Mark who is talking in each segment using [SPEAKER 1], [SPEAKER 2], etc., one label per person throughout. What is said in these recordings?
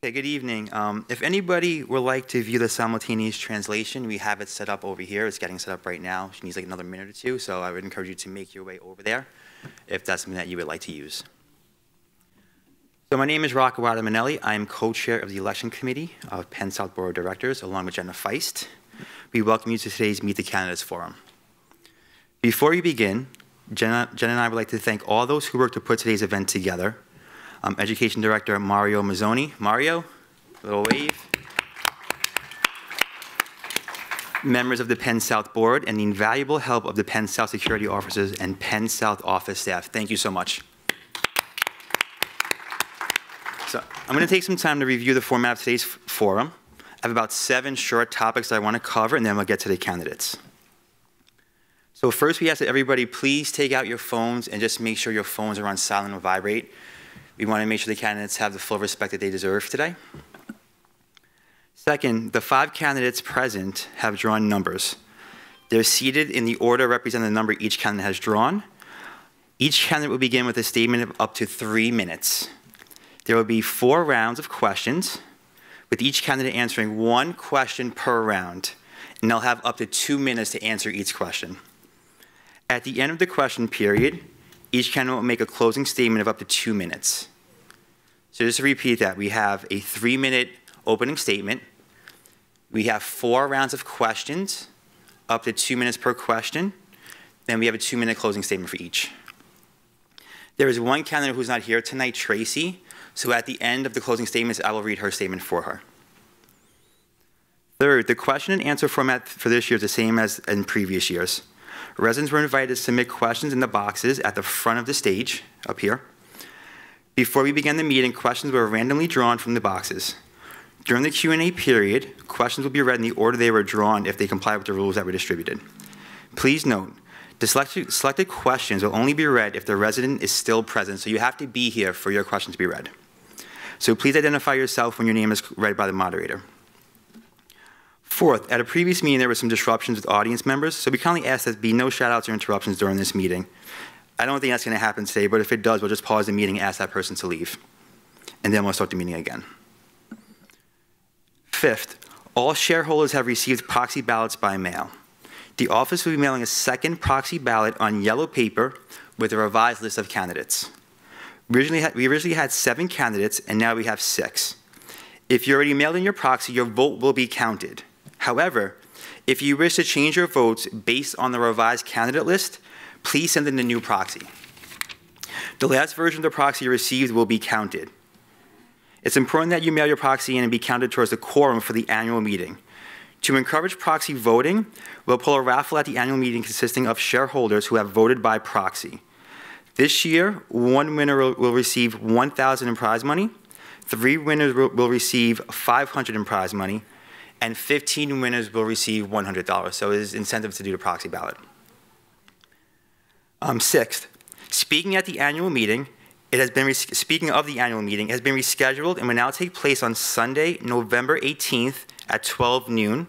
[SPEAKER 1] Okay, good evening. If anybody would like to view the simultaneous translation, we have it set up over here. It's getting set up right now. She needs like another minute or two, so I would encourage you to make your way over there if that's something that you would like to use. So my name is Rocco Manelli. I am co-chair of the election committee of Penn South Board of Directors, along with Jenna Feist. We welcome you to today's Meet the Candidates Forum. Before we begin, Jenna and I would like to thank all those who worked to put today's event together. Education Director Mario Mazzoni. Mario, a little wave. Members of the Penn South Board and the invaluable help of the Penn South security officers and Penn South office staff. Thank you so much. So I'm going to take some time to review the format of today's forum. I have about 7 short topics that I want to cover, and then we'll get to the candidates. So first, we ask that everybody please take out your phones and just make sure your phones are on silent or vibrate. We want to make sure the candidates have the full respect that they deserve today. Second, the 5 candidates present have drawn numbers. They're seated in the order representing the number each candidate has drawn. Each candidate will begin with a statement of up to 3 minutes. There will be 4 rounds of questions, with each candidate answering 1 question per round, and they'll have up to 2 minutes to answer each question. At the end of the question period, each candidate will make a closing statement of up to 2 minutes. So just to repeat that, we have a 3-minute opening statement. We have 4 rounds of questions, up to 2 minutes per question. Then we have a 2-minute closing statement for each. There is 1 candidate who's not here tonight, Tracy. So at the end of the closing statements, I will read her statement for her. Third, the question and answer format for this year is the same as in previous years. Residents were invited to submit questions in the boxes at the front of the stage, up here. Before we began the meeting, questions were randomly drawn from the boxes. During the Q&A period, questions will be read in the order they were drawn if they comply with the rules that were distributed. Please note, the selected questions will only be read if the resident is still present, so you have to be here for your question to be read. So please identify yourself when your name is read by the moderator. Fourth, at a previous meeting, there were some disruptions with audience members, so we kindly ask that there be no shout-outs or interruptions during this meeting. I don't think that's going to happen today, but if it does, we'll just pause the meeting and ask that person to leave. And then we'll start the meeting again. Fifth, all shareholders have received proxy ballots by mail. The office will be mailing a second proxy ballot on yellow paper with a revised list of candidates. We originally had 7 candidates, and now we have 6. If you already mailed in your proxy, your vote will be counted. However, if you wish to change your votes based on the revised candidate list, please send in the new proxy. The last version of the proxy you received will be counted. It's important that you mail your proxy in and be counted towards the quorum for the annual meeting. To encourage proxy voting, we'll pull a raffle at the annual meeting consisting of shareholders who have voted by proxy. This year, 1 winner will receive $1,000 in prize money, 3 winners will receive $500 in prize money, and 15 winners will receive $100. So it is incentive to do the proxy ballot. Sixth, speaking of the annual meeting, it has been rescheduled and will now take place on Sunday, November 18th at 12 noon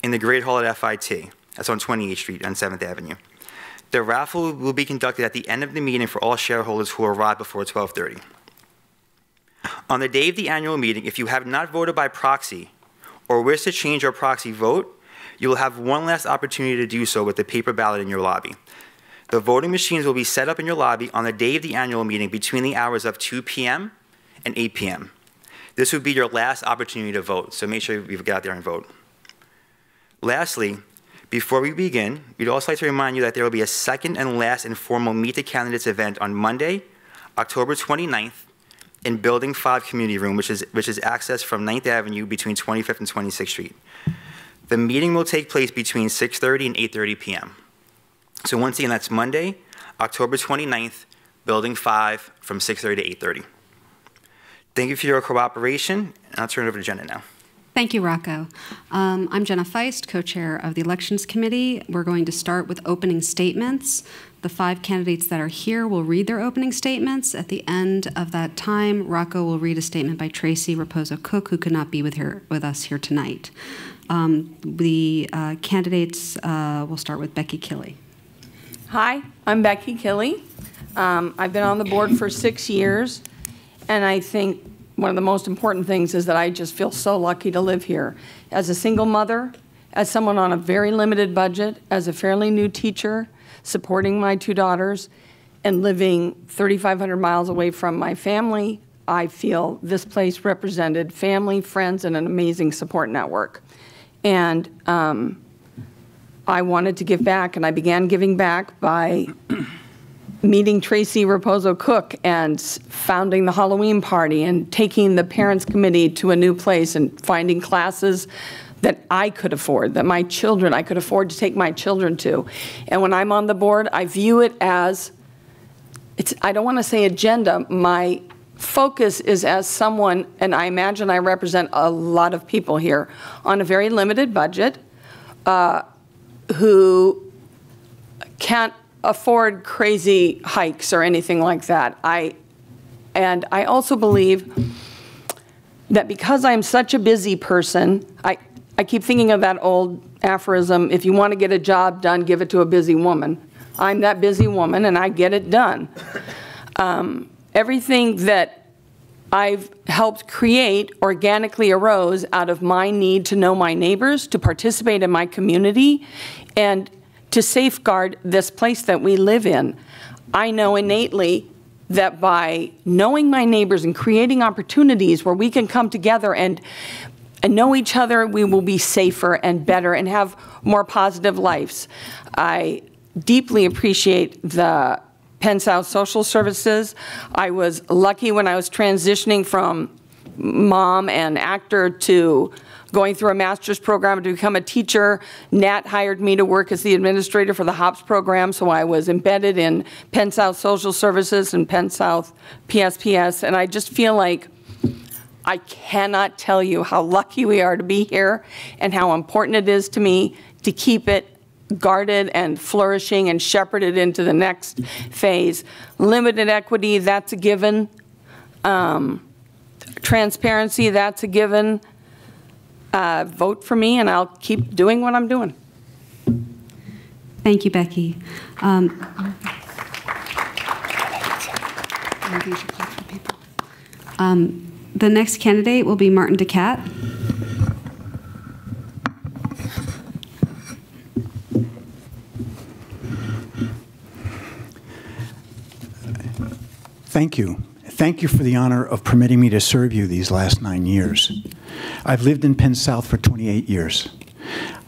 [SPEAKER 1] in the Great Hall at FIT. That's on 28th Street on 7th Avenue. The raffle will be conducted at the end of the meeting for all shareholders who arrive before 12:30. On the day of the annual meeting, if you have not voted by proxy or wish to change your proxy vote, you will have one last opportunity to do so with the paper ballot in your lobby. The voting machines will be set up in your lobby on the day of the annual meeting between the hours of 2 p.m. and 8 p.m. This would be your last opportunity to vote, so make sure you get out there and vote. Lastly, before we begin, we'd also like to remind you that there will be a second and last informal Meet the Candidates event on Monday, October 29th, in Building 5 Community Room, which is accessed from 9th Avenue between 25th and 26th Street. The meeting will take place between 6:30 and 8:30 p.m. So once again, that's Monday, October 29th, Building 5 from 6:30 to 8:30. Thank you for your cooperation, and I'll turn it over to Jenna now.
[SPEAKER 2] Thank you, Rocco. I'm Jenna Feist, co-chair of the Elections Committee. We're going to start with opening statements. The 5 candidates that are here will read their opening statements. At the end of that time, Rocco will read a statement by Tracy Riposo-Cook, who could not be with us here tonight. The candidates will start with Becky Killy.
[SPEAKER 3] Hi, I'm Becky Killy. I've been on the board for 6 years, and I think one of the most important things is that I just feel so lucky to live here. As a single mother, as someone on a very limited budget, as a fairly new teacher, supporting my 2 daughters, and living 3,500 miles away from my family, I feel this place represented family, friends, and an amazing support network. And I wanted to give back, and I began giving back by meeting Tracy Riposo-Cook and founding the Halloween party and taking the parents committee to a new place and finding classes that I could afford, that I could afford to take my children to. And when I'm on the board, I view it as, I don't want to say agenda, my focus is as someone, and I imagine I represent a lot of people here, on a very limited budget, who can't afford crazy hikes or anything like that. And I also believe that because I'm such a busy person, I keep thinking of that old aphorism, if you want to get a job done, give it to a busy woman. I'm that busy woman, and I get it done. Everything that I've helped create organically arose out of my need to know my neighbors, to participate in my community, and to safeguard this place that we live in. I know innately that by knowing my neighbors and creating opportunities where we can come together and know each other, we will be safer and better and have more positive lives. I deeply appreciate the Penn South Social Services. I was lucky when I was transitioning from mom and actor to going through a master's program to become a teacher. Nat hired me to work as the administrator for the HOPS program, so I was embedded in Penn South Social Services and Penn South PSPS, and I just feel like I cannot tell you how lucky we are to be here and how important it is to me to keep it guarded and flourishing and shepherded into the next phase. Limited equity, that's a given. Transparency, that's a given. Vote for me, and I'll keep doing what I'm doing.
[SPEAKER 2] Thank you, Becky. The next candidate will be Martin DeCat.
[SPEAKER 4] Thank you. Thank you for the honor of permitting me to serve you these last 9 years. I've lived in Penn South for 28 years.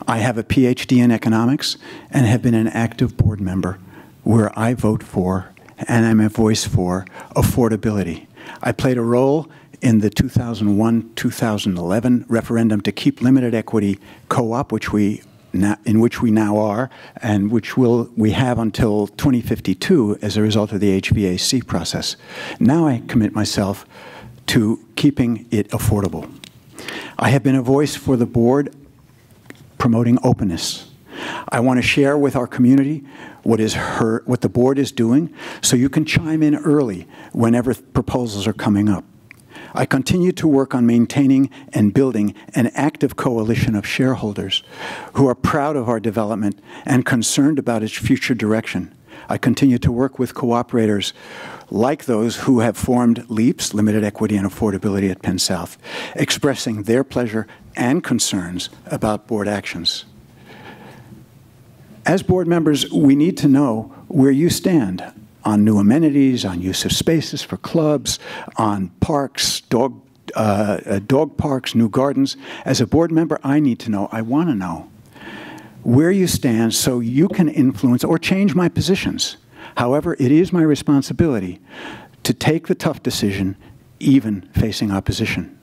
[SPEAKER 4] I have a PhD in economics and have been an active board member where I vote for and I'm a voice for affordability. I played a role in the 2001-2011 referendum to keep limited equity co-op, in which we now are, and which we have until 2052 as a result of the HVAC process. Now I commit myself to keeping it affordable. I have been a voice for the board promoting openness. I want to share with our community what the board is doing, so you can chime in early whenever proposals are coming up. I continue to work on maintaining and building an active coalition of shareholders who are proud of our development and concerned about its future direction. I continue to work with cooperators like those who have formed LEAPS, Limited Equity and Affordability at Penn South, expressing their pleasure and concerns about board actions. As board members, we need to know where you stand on new amenities, on use of spaces for clubs, on parks, dog parks, new gardens. As a board member, I need to know, I want to know where you stand so you can influence or change my positions. However, it is my responsibility to take the tough decision, even facing opposition.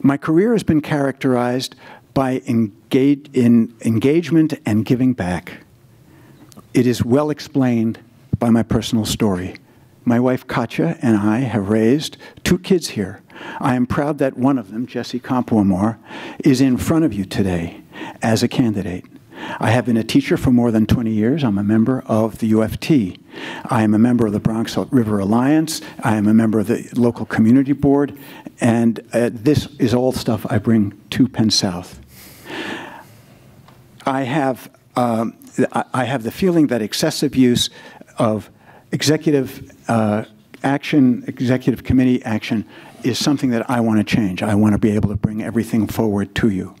[SPEAKER 4] My career has been characterized by engagement and giving back. It is well explained by my personal story. My wife Katja and I have raised 2 kids here. I am proud that one of them, Jessie Campoamor, is in front of you today as a candidate. I have been a teacher for more than 20 years. I'm a member of the UFT. I am a member of the Bronx River Alliance. I am a member of the local community board. And this is all stuff I bring to Penn South. I have the feeling that excessive use of executive action, executive committee action, is something that I want to change. I want to be able to bring everything forward to you.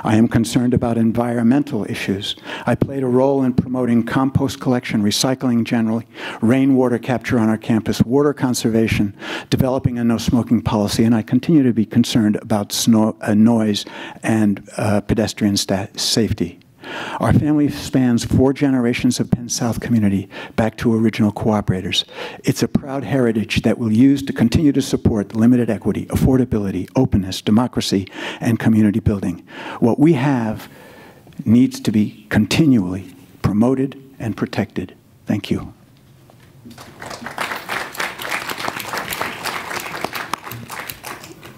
[SPEAKER 4] I am concerned about environmental issues. I played a role in promoting compost collection, recycling generally, rainwater capture on our campus, water conservation, developing a no-smoking policy, and I continue to be concerned about noise and pedestrian safety. Our family spans 4 generations of Penn South community back to original cooperators. It's a proud heritage that we'll use to continue to support limited equity, affordability, openness, democracy, and community building. What we have needs to be continually promoted and protected. Thank you.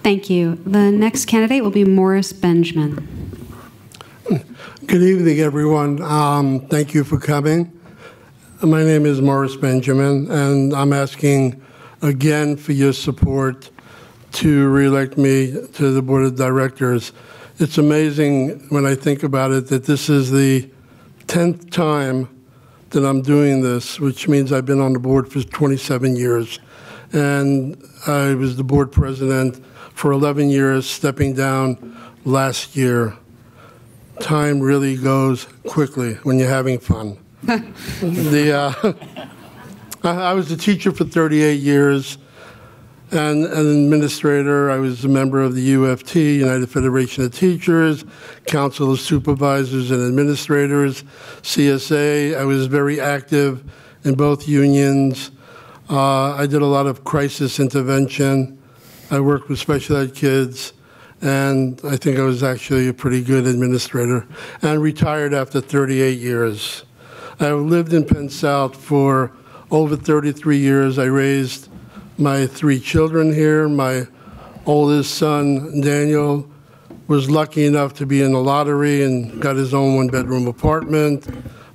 [SPEAKER 2] Thank you. The next candidate will be Morris Benjamin.
[SPEAKER 5] Good evening, everyone. Thank you for coming. My name is Morris Benjamin, and I'm asking again for your support to reelect me to the Board of Directors. It's amazing when I think about it that this is the 10th time that I'm doing this, which means I've been on the board for 27 years. And I was the board president for 11 years, stepping down last year. Time really goes quickly when you're having fun. I was a teacher for 38 years and an administrator. I was a member of the UFT, United Federation of Teachers, Council of Supervisors and Administrators, CSA. I was very active in both unions. I did a lot of crisis intervention. I worked with special ed kids. And I think I was actually a pretty good administrator, and retired after 38 years. I lived in Penn South for over 33 years. I raised my 3 children here. My oldest son, Daniel, was lucky enough to be in the lottery and got his own 1-bedroom apartment.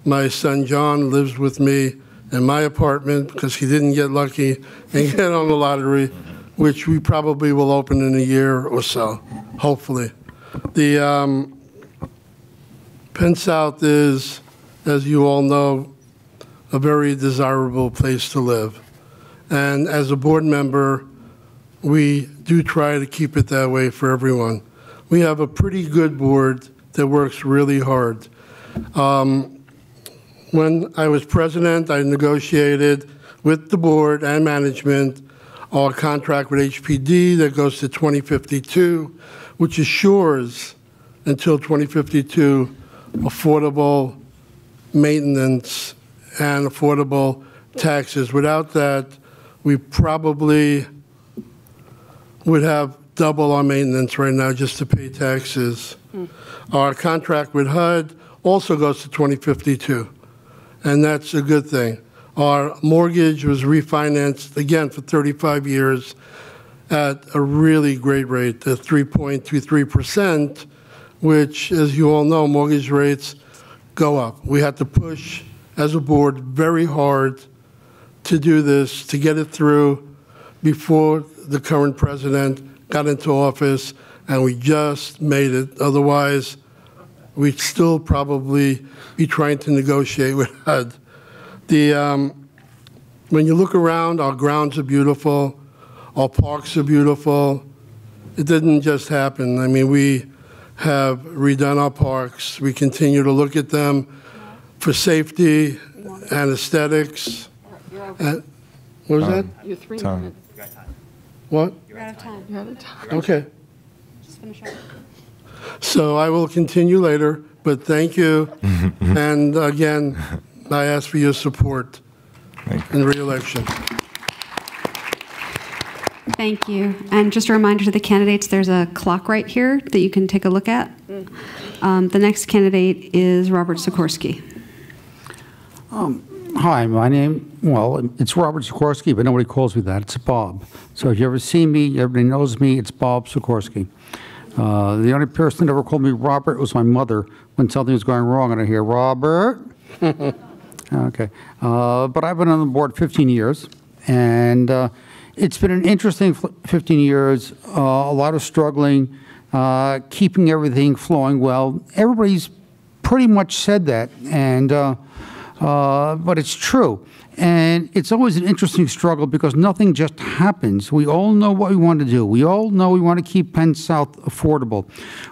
[SPEAKER 5] My son, John, lives with me in my apartment because he didn't get lucky and get on the lottery, which we probably will open in a year or so, hopefully. The Penn South is, as you all know, a very desirable place to live. And as a board member, we do try to keep it that way for everyone. We have a pretty good board that works really hard. When I was president, I negotiated with the board and management our contract with HPD that goes to 2052, which assures until 2052 affordable maintenance and affordable taxes. Without that, we probably would have double our maintenance right now just to pay taxes. Our contract with HUD also goes to 2052, and that's a good thing. Our mortgage was refinanced, again, for 35 years at a really great rate, at 3.23%, which, as you all know, mortgage rates go up. We had to push, as a board, very hard to do this, to get it through before the current president got into office, and we just made it. Otherwise, we'd still probably be trying to negotiate with HUD. When you look around, our grounds are beautiful, our parks are beautiful. It didn't just happen. I mean, we have redone our parks. We continue to look at them for safety and aesthetics. What was that?
[SPEAKER 3] You're 3
[SPEAKER 6] Time.
[SPEAKER 3] minutes.
[SPEAKER 5] What?
[SPEAKER 2] You're out of time.
[SPEAKER 3] You're out of time.
[SPEAKER 5] Okay.
[SPEAKER 2] Just finish up.
[SPEAKER 5] So I will continue later, but thank you. And again, I ask for your support in re-election.
[SPEAKER 2] Thank you. And just a reminder to the candidates, there's a clock right here that you can take a look at. The next candidate is Robert Sikorski.
[SPEAKER 7] Hi, my name, well, it's Robert Sikorski, but nobody calls me that. It's Bob. So if you ever see me, everybody knows me, it's Bob Sikorski. The only person that ever called me Robert was my mother when something was going wrong, and I hear, Robert. Okay. But I've been on the board 15 years, and it's been an interesting 15 years, a lot of struggling, keeping everything flowing well. Everybody's pretty much said that, and but it's true. And it's always an interesting struggle because nothing just happens. We all know what we want to do. We all know we want to keep Penn South affordable.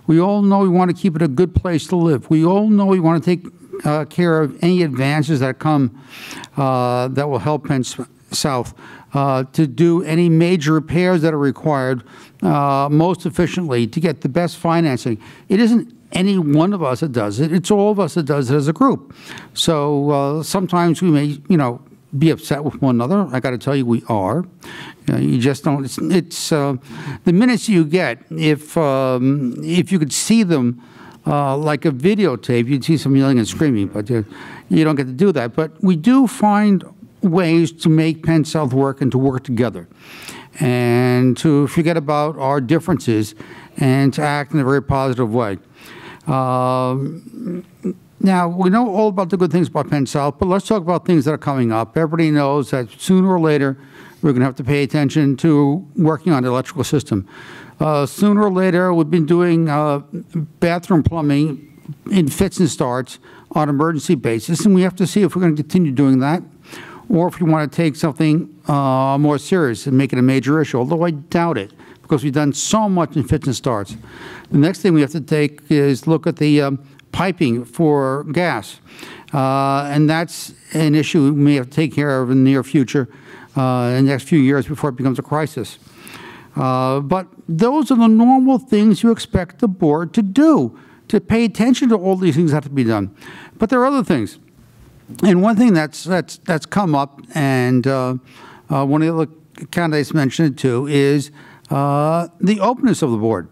[SPEAKER 7] We all know we want to keep it a good place to live. We all know we want to take care of any advances that come that will help Penn South to do any major repairs that are required most efficiently to get the best financing. It isn't any one of us that does it. It's all of us that does it as a group. So sometimes we may, be upset with one another. I got to tell you, we are. You just don't. It's the minutes you get. If you could see them like a videotape, you'd see some yelling and screaming, but you don't get to do that. But we do find ways to make Penn South work and to work together, and to forget about our differences and to act in a very positive way. Now, we know all about the good things about Penn South, but let's talk about things that are coming up. Everybody knows that sooner or later, we're going to have to pay attention to working on the electrical system. Sooner or later, we've been doing bathroom plumbing in fits and starts on an emergency basis, and we have to see if we're going to continue doing that or if we want to take something more serious and make it a major issue, although I doubt it because we've done so much in fits and starts. The next thing we have to take is look at the piping for gas, and that's an issue we may have to take care of in the near future, in the next few years before it becomes a crisis. But those are the normal things you expect the board to do, to pay attention to all these things that have to be done. But there are other things. And one thing that's come up, and one of the other candidates mentioned it too, is the openness of the board.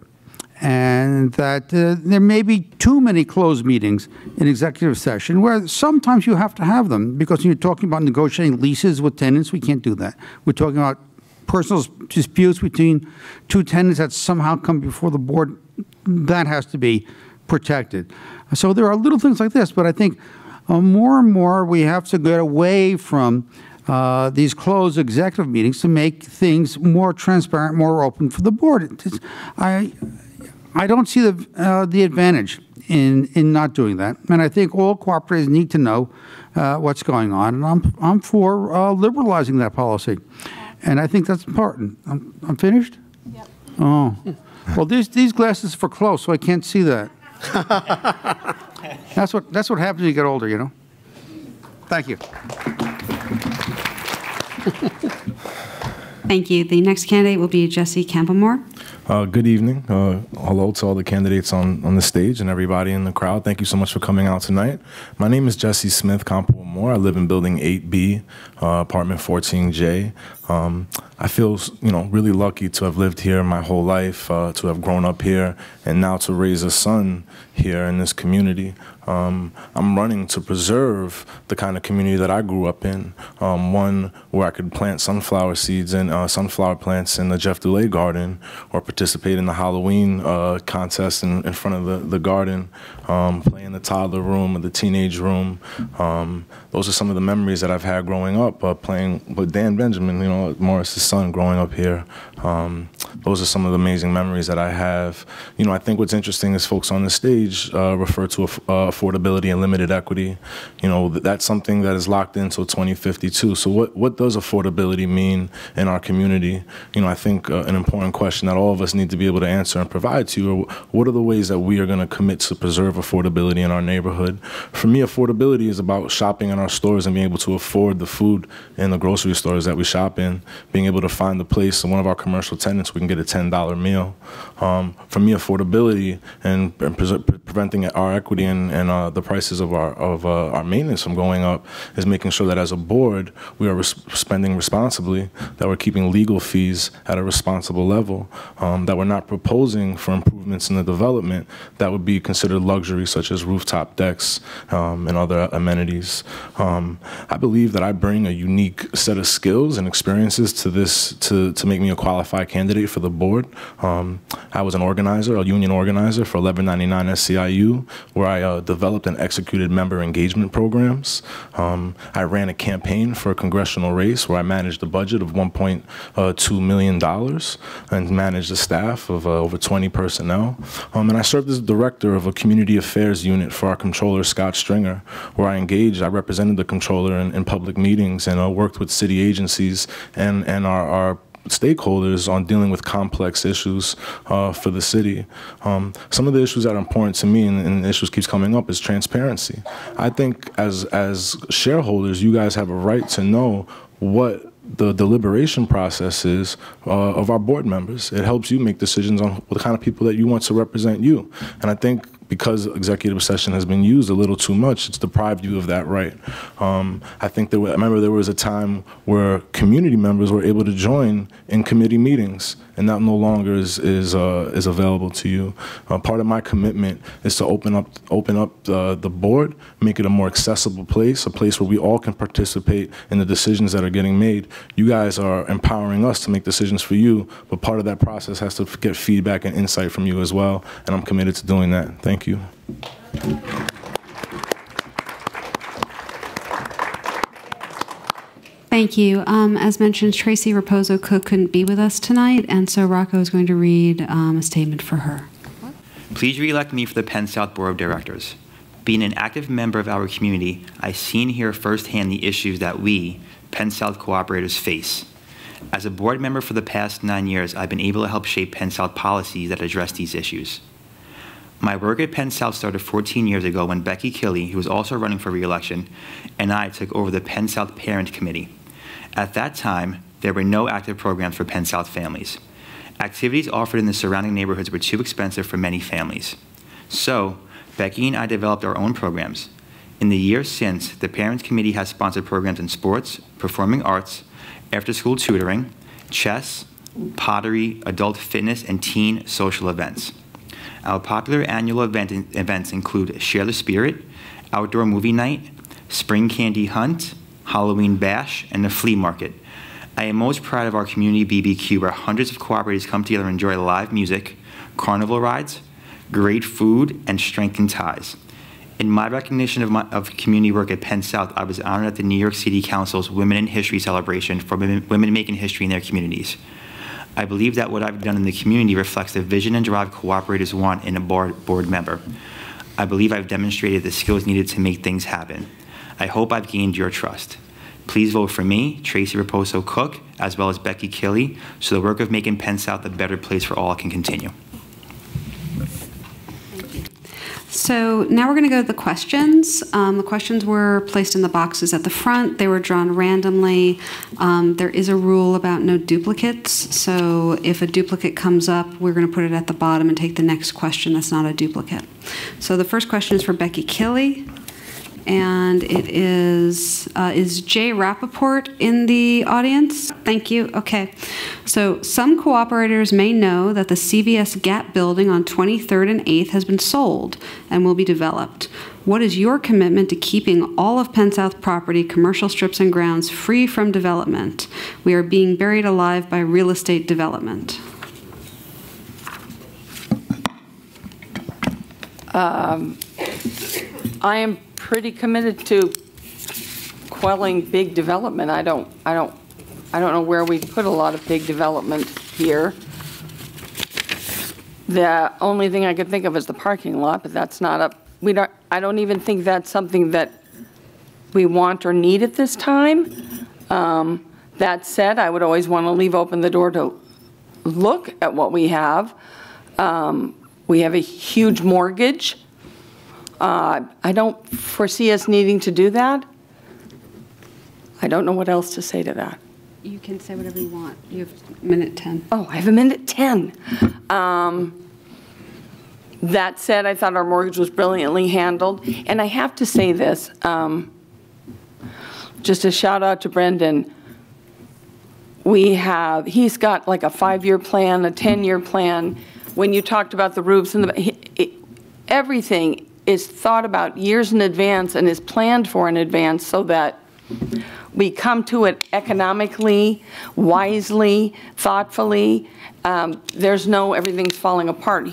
[SPEAKER 7] And that there may be too many closed meetings in executive session where sometimes you have to have them because when you're talking about negotiating leases with tenants, we can't do that. We're talking about personal disputes between two tenants that somehow come before the board. That has to be protected. So there are little things like this, but I think more and more we have to get away from these closed executive meetings to make things more transparent, more open for the board. I don't see the advantage in not doing that, and I think all cooperators need to know what's going on, and I'm for liberalizing that policy, and I think that's important. I'm finished? Yep. Oh, well, these glasses are for close, so I can't see that. That's what happens when you get older, Thank you.
[SPEAKER 2] Thank you. The next candidate will be Jesse Campoamor.
[SPEAKER 6] Good evening. Hello to all the candidates on the stage and everybody in the crowd. Thank you so much for coming out tonight. My name is Jesse Smith Campoamor. I live in Building 8B, apartment 14J. I feel, really lucky to have lived here my whole life, to have grown up here, and now to raise a son here in this community. I'm running to preserve the kind of community that I grew up in, one where I could plant sunflower seeds and sunflower plants in the Jeff Dulé garden, or participate in the Halloween contest in front of the garden, play in the toddler room or the teenage room. Those are some of the memories that I've had growing up, playing with Dan Benjamin, Morris's son, growing up here. Those are some of the amazing memories that I have. I think what's interesting is folks on the stage refer to affordability and limited equity. That's something that is locked in until 2052. So what does affordability mean in our community? I think an important question that all of us need to be able to answer and provide to you are, what are the ways that we are going to commit to preserve affordability in our neighborhood? For me, affordability is about shopping in our stores and being able to afford the food in the grocery stores that we shop in, being able to find the place in one of our commercial tenants we can get a $10 meal. For me, affordability and preventing our equity and the prices of our maintenance from going up is making sure that as a board we are spending responsibly, that we're keeping legal fees at a responsible level, that we're not proposing for improvements in the development that would be considered luxury, such as rooftop decks and other amenities. I believe that I bring a unique set of skills and experiences to this to make me a qualified candidate for the board. I was an organizer, a union organizer for 1199 SCIU, where I developed and executed member engagement programs. I ran a campaign for a congressional race where I managed a budget of $1.2 million and managed a staff of over 20 personnel. And I served as director of a community affairs unit for our comptroller, Scott Stringer, where I represented the comptroller in public meetings and worked with city agencies and our stakeholders on dealing with complex issues for the city. Some of the issues that are important to me, and the issues keeps coming up, is transparency. I think as shareholders, you guys have a right to know what the deliberation process is of our board members. It helps you make decisions on the kind of people that you want to represent you. And I think because executive session has been used a little too much, it's deprived you of that right. I think I remember there was a time where community members were able to join in committee meetings, and that no longer is available to you. Part of my commitment is to open up the board, make it a more accessible place, a place where we all can participate in the decisions that are getting made. You guys are empowering us to make decisions for you, but part of that process has to get feedback and insight from you as well, and I'm committed to doing that. Thank you.
[SPEAKER 2] Thank you. As mentioned, Tracy Riposo-Cook couldn't be with us tonight, and so Rocco is going to read a statement for her.
[SPEAKER 1] Please re-elect me for the Penn South Board of Directors. Being an active member of our community, I see and hear firsthand the issues that we, Penn South cooperators, face. As a board member for the past 9 years, I've been able to help shape Penn South policies that address these issues. My work at Penn South started 14 years ago when Becky Killy, who was also running for re-election, and I took over the Penn South Parent Committee. At that time, there were no active programs for Penn South families. Activities offered in the surrounding neighborhoods were too expensive for many families. So, Becky and I developed our own programs. In the years since, the Parents Committee has sponsored programs in sports, performing arts, after-school tutoring, chess, pottery, adult fitness, and teen social events. Our popular annual events include Share the Spirit, Outdoor Movie Night, Spring Candy Hunt, Halloween Bash, and the Flea Market. I am most proud of our community BBQ, where hundreds of cooperators come together and enjoy live music, carnival rides, great food, and strengthened ties. In my recognition of community work at Penn South, I was honored at the New York City Council's Women in History celebration for women making history in their communities. I believe that what I've done in the community reflects the vision and drive cooperators want in a board member. I believe I've demonstrated the skills needed to make things happen. I hope I've gained your trust. Please vote for me, Tracy Riposo-Cook, as well as Becky Killy, so the work of making Penn South a better place for all can continue.
[SPEAKER 2] So now we're going to go to the questions. The questions were placed in the boxes at the front. They were drawn randomly. There is a rule about no duplicates. So if a duplicate comes up, we're going to put it at the bottom and take the next question that's not a duplicate. So the first question is for Becky Killy. And it is Jay Rappaport in the audience? Thank you. Okay. So some cooperators may know that the CVS Gap building on 23rd and 8th has been sold and will be developed. What is your commitment to keeping all of Penn South property, commercial strips and grounds free from development? We are being buried alive by real estate development.
[SPEAKER 3] I am pretty committed to quelling big development. I don't know where we put a lot of big development here. The only thing I could think of is the parking lot, but that's not I don't even think that's something that we want or need at this time. That said, I would always want to leave open the door to look at what we have. We have a huge mortgage. I don't foresee us needing to do that. I don't know what else to say to that.
[SPEAKER 2] You can say whatever you want. You have minute 10.
[SPEAKER 3] Oh, I have a minute 10. That said, I thought our mortgage was brilliantly handled. And I have to say this, just a shout out to Brendan. He's got like a 5-year plan, a 10-year plan. When you talked about the roofs and everything is thought about years in advance and is planned for in advance so that we come to it economically, wisely, thoughtfully. There's no everything's falling apart.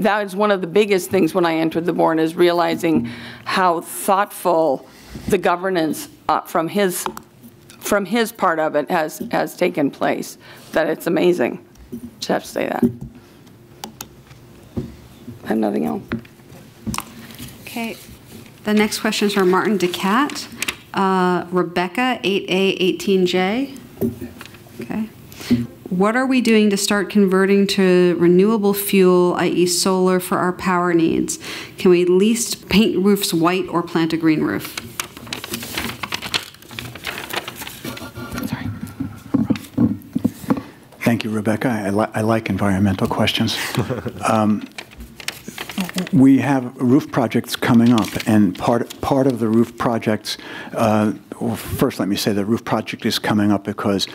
[SPEAKER 3] that is one of the biggest things when I entered the board, is realizing how thoughtful the governance from his part of it has taken place, that it's amazing. Just have to say that. I have nothing else.
[SPEAKER 2] Okay. The next question is from Martin DeCat. Rebecca, 8A18J. Okay. What are we doing to start converting to renewable fuel, i.e. solar, for our power needs? Can we at least paint roofs white or plant a green roof?
[SPEAKER 3] Sorry.
[SPEAKER 4] Thank you, Rebecca. I like environmental questions. We have roof projects coming up, and part of the roof projects, well, first let me say the roof project is coming up because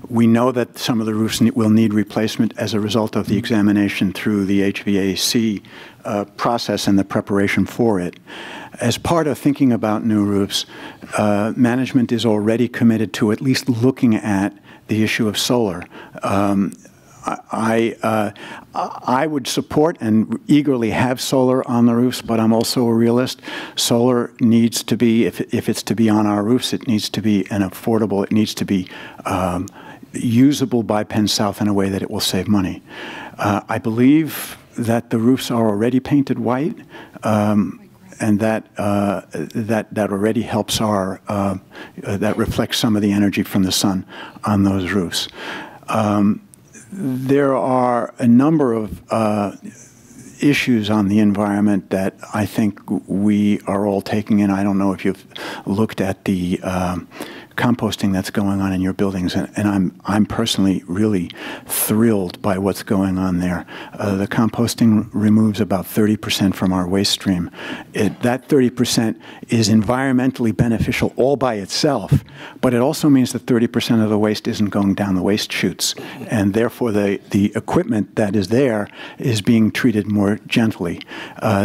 [SPEAKER 4] we know that some of the roofs will need replacement as a result of the examination through the HVAC process and the preparation for it. As part of thinking about new roofs, management is already committed to at least looking at the issue of solar. I would support and eagerly have solar on the roofs, but I'm also a realist. Solar needs to be, if it's to be on our roofs, it needs to be an affordable, it needs to be usable by Penn South in a way that it will save money. I believe that the roofs are already painted white, and that already helps our, that reflects some of the energy from the sun on those roofs. There are a number of issues on the environment that I think we are all taking in. I don't know if you've looked at the composting that's going on in your buildings, and I'm personally really thrilled by what's going on there. The composting removes about 30% from our waste stream. That 30% is environmentally beneficial all by itself, but it also means that 30% of the waste isn't going down the waste chutes, and therefore the equipment that is there is being treated more gently.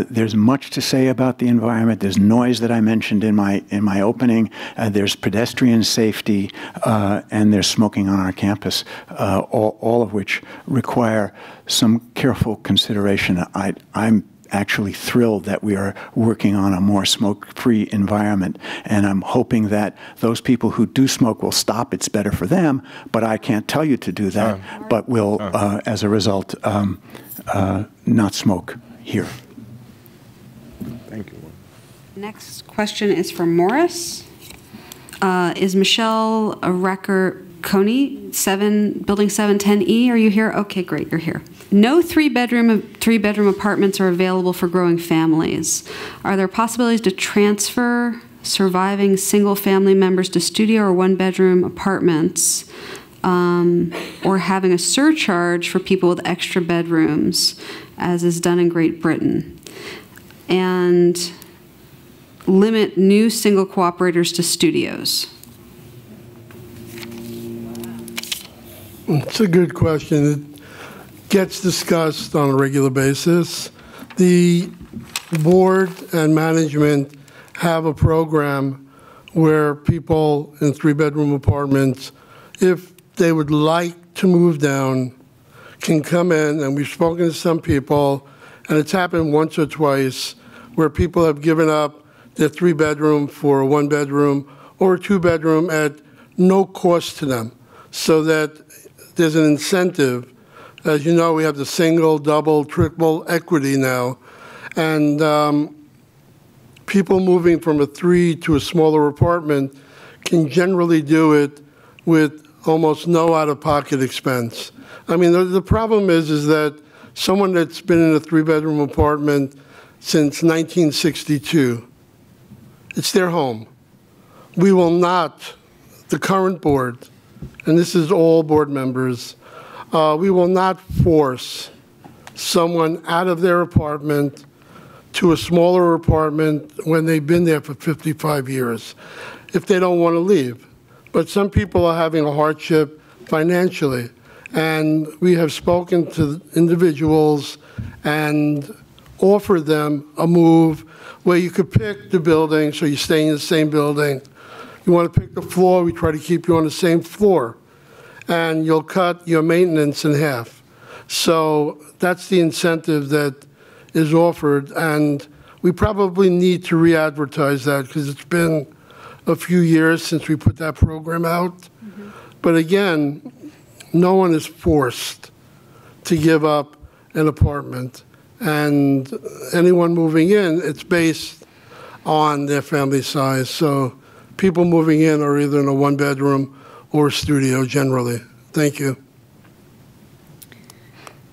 [SPEAKER 4] There's much to say about the environment. There's noise that I mentioned in my opening. There's pedestrian safety, and there's smoking on our campus, all of which require some careful consideration. I'm actually thrilled that we are working on a more smoke-free environment, and I'm hoping that those people who do smoke will stop. It's better for them, but I can't tell you to do that, but will, as a result, not smoke here.
[SPEAKER 6] Thank you.
[SPEAKER 2] Next question is from Morris. Is Michelle Recker Coney, building 710E? Are you here? Okay, great, you're here. No three-bedroom apartments are available for growing families. Are there possibilities to transfer surviving single family members to studio or one-bedroom apartments, or having a surcharge for people with extra bedrooms, as is done in Great Britain? And limit new single cooperators to studios?
[SPEAKER 5] It's a good question. It gets discussed on a regular basis. The board and management have a program where people in three-bedroom apartments, if they would like to move down, can come in, and we've spoken to some people, and it's happened once or twice, where people have given up their three-bedroom for a one-bedroom or a two-bedroom at no cost to them, so that there's an incentive. As you know, we have the single, double, triple equity now, and people moving from a three to a smaller apartment can generally do it with almost no out-of-pocket expense. I mean, the problem is that someone that's been in a three-bedroom apartment since 1962, it's their home. We will not, the current board, and this is all board members, we will not force someone out of their apartment to a smaller apartment when they've been there for 55 years, if they don't want to leave. But some people are having a hardship financially, and we have spoken to individuals and offered them a move where you could pick the building, so you stay in the same building. You want to pick the floor, we try to keep you on the same floor. And you'll cut your maintenance in half. So that's the incentive that is offered, and we probably need to re-advertise that because it's been a few years since we put that program out. But again, no one is forced to give up an apartment, and anyone moving in, it's based on their family size. So people moving in are either in a one-bedroom or a studio generally. Thank you.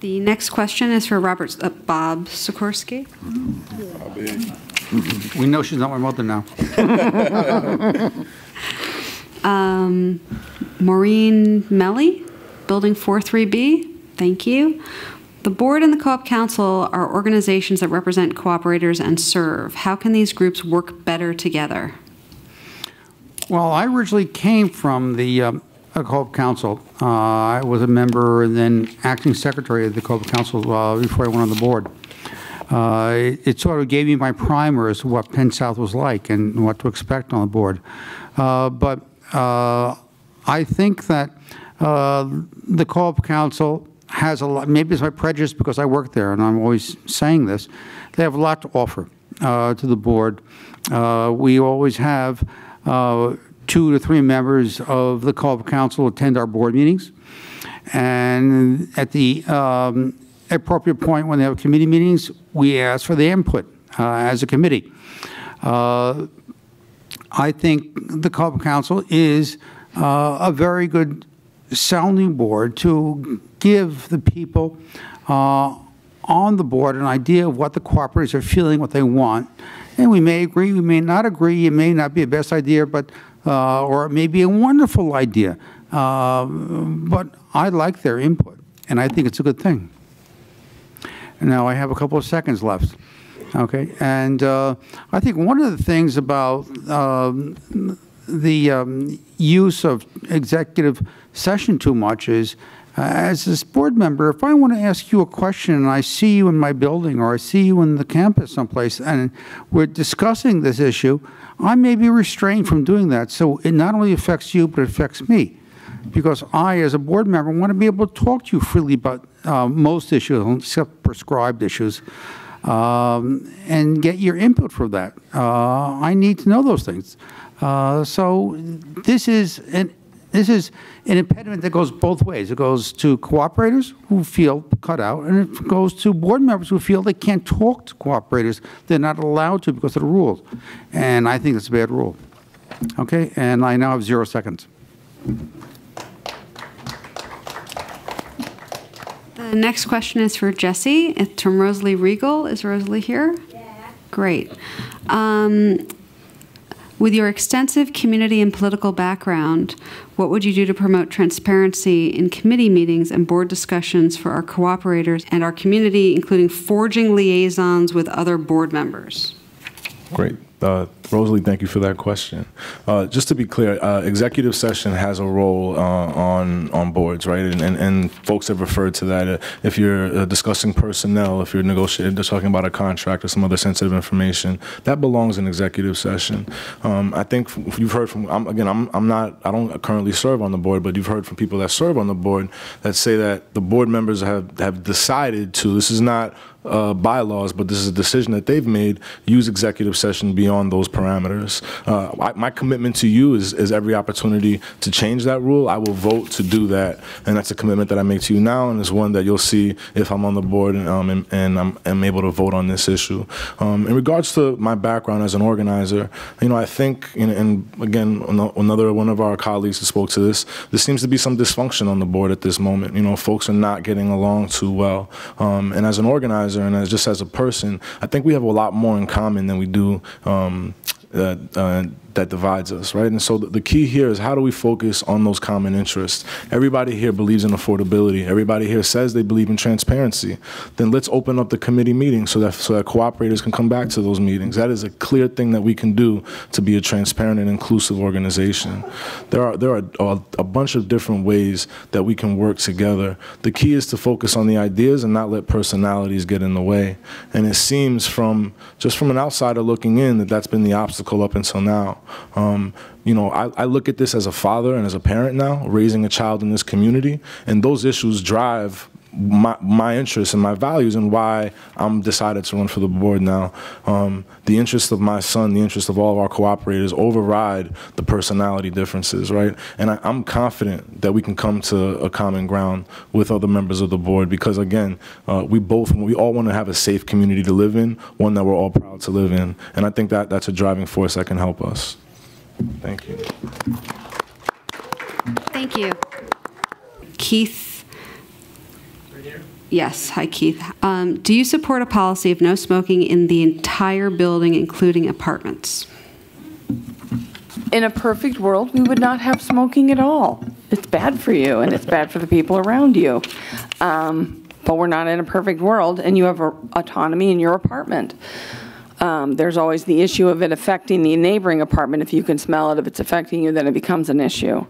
[SPEAKER 2] The next question is for Bob Sikorski.
[SPEAKER 7] We know she's not my mother now.
[SPEAKER 2] Maureen Melly, Building 43B. Thank you. The board and the co-op council are organizations that represent cooperators and serve. How can these groups work better together?
[SPEAKER 7] Well, I originally came from the co-op council. I was a member and then acting secretary of the co-op council before I went on the board. It sort of gave me my primer as to what Penn South was like and what to expect on the board. But I think that the co-op council has a lot, maybe it's my prejudice because I work there and I'm always saying this, they have a lot to offer to the board. We always have 2 to 3 members of the co-op council attend our board meetings, and at the appropriate point when they have committee meetings, we ask for their input as a committee. I think the co-op council is a very good sounding board to give the people on the board an idea of what the cooperatives are feeling, what they want. And we may agree, we may not agree, it may not be the best idea, but or it may be a wonderful idea. But I like their input, and I think it's a good thing. Now I have a couple of seconds left. Okay, and I think one of the things about the use of executive session too much is, as this board member, if I want to ask you a question and I see you in my building or I see you in the campus someplace and we're discussing this issue, I may be restrained from doing that. So it not only affects you, but it affects me. Because I, as a board member, want to be able to talk to you freely about most issues, except prescribed issues, and get your input for that. I need to know those things. So this is an impediment that goes both ways. It goes to cooperators who feel cut out, and it goes to board members who feel they can't talk to cooperators. They're not allowed to because of the rules. And I think it's a bad rule. Okay, and I now have 0 seconds.
[SPEAKER 2] The next question is for Jesse. It's from Rosalie Regal. Is Rosalie here? Yeah. Great. With your extensive community and political background, what would you do to promote transparency in committee meetings and board discussions for our cooperators and our community, including forging liaisons with other board members?
[SPEAKER 6] Great. Rosalie, thank you for that question. Just to be clear, executive session has a role on boards, right? And folks have referred to that. If you're discussing personnel, if you're negotiating, just talking about a contract or some other sensitive information, that belongs in executive session. I think you've heard from, I don't currently serve on the board, but you've heard from people that serve on the board that say that the board members have decided to, this is not bylaws, but this is a decision that they've made, use executive session beyond those parameters. My commitment to you is every opportunity to change that rule, I will vote to do that. And that's a commitment that I make to you now, and it's one that you'll see if I'm on the board and I'm able to vote on this issue. In regards to my background as an organizer, I think, and again, another one of our colleagues spoke to this, there seems to be some dysfunction on the board at this moment. Folks are not getting along too well. And as an organizer, and just as a person, I think we have a lot more in common than we do that divides us, right? And so the key here is, how do we focus on those common interests? Everybody here believes in affordability. Everybody here says they believe in transparency. Then let's open up the committee meetings so that cooperators can come back to those meetings. That is a clear thing that we can do to be a transparent and inclusive organization. There are a bunch of different ways that we can work together. The key is to focus on the ideas and not let personalities get in the way. And it seems just from an outsider looking in that that's been the obstacle up until now. I look at this as a father and as a parent now, raising a child in this community, and those issues drive my interests and my values and why I'm decided to run for the board now. The interest of my son, the interest of all of our cooperators override the personality differences, right? And I'm confident that we can come to a common ground with other members of the board because, again, we all want to have a safe community to live in, one that we're all proud to live in. And I think that that's a driving force that can help us. Thank you.
[SPEAKER 2] Thank you. Keith. Yes, hi Keith. Do you support a policy of no smoking in the entire building, including apartments?
[SPEAKER 3] In a perfect world, we would not have smoking at all. It's bad for you, and it's bad for the people around you. But we're not in a perfect world, and you have autonomy in your apartment. There's always the issue of it affecting the neighboring apartment. If you can smell it, if it's affecting you, then it becomes an issue.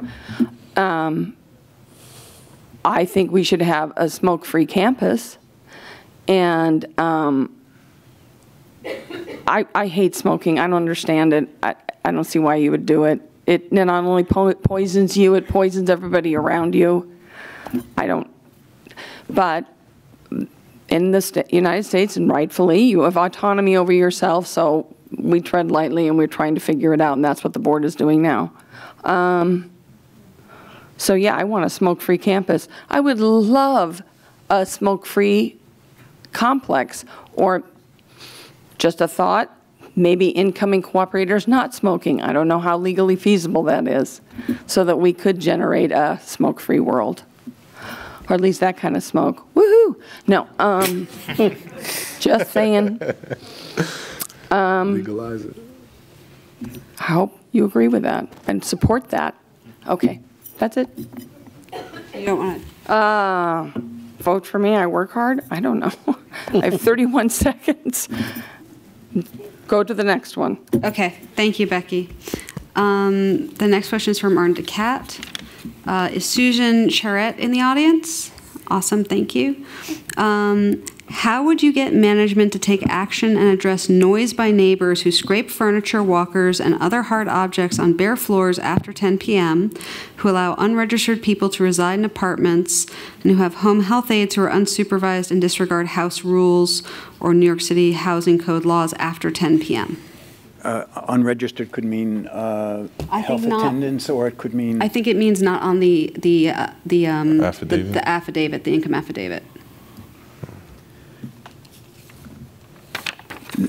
[SPEAKER 3] I think we should have a smoke-free campus, and I hate smoking. I don't understand it. I don't see why you would do it. It not only poisons you, it poisons everybody around you. But in the United States, and rightfully, you have autonomy over yourself, so we tread lightly, and we're trying to figure it out, and that's what the board is doing now. So yeah, I want a smoke-free campus. I would love a smoke-free complex, or just a thought, maybe incoming cooperators not smoking. I don't know how legally feasible that is, so that we could generate a smoke-free world, or at least that kind of smoke. Woohoo! No, just saying.
[SPEAKER 6] Legalize it.
[SPEAKER 3] I hope you agree with that and support that. Okay. That's it.
[SPEAKER 2] You don't want to?
[SPEAKER 3] Vote for me. I work hard. I don't know. I have 31 seconds. Go to the next one.
[SPEAKER 2] Okay. Thank you, Becky. The next question is from Ern DeCat. Is Susan Charette in the audience? Awesome. Thank you. How would you get management to take action and address noise by neighbors who scrape furniture, walkers, and other hard objects on bare floors after 10 p.m., who allow unregistered people to reside in apartments, and who have home health aides who are unsupervised and disregard house rules or New York City housing code laws after 10 p.m.?
[SPEAKER 4] Unregistered could mean health attendants, or it could mean...
[SPEAKER 2] I think it means not on the
[SPEAKER 6] affidavit.
[SPEAKER 2] The affidavit, the income affidavit.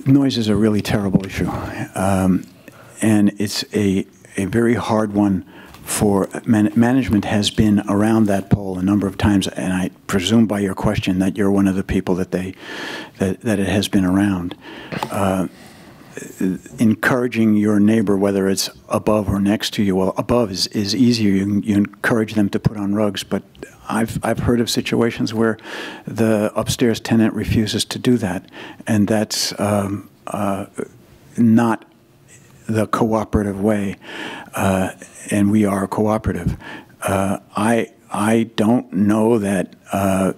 [SPEAKER 4] Noise is a really terrible issue, and it's a very hard one for management. Has been around that pole a number of times, and I presume by your question that you're one of the people that it has been around. Encouraging your neighbor, whether it's above or next to you, well, above is easier. You encourage them to put on rugs, but I've heard of situations where the upstairs tenant refuses to do that, and that's not the cooperative way, and we are cooperative. I don't know that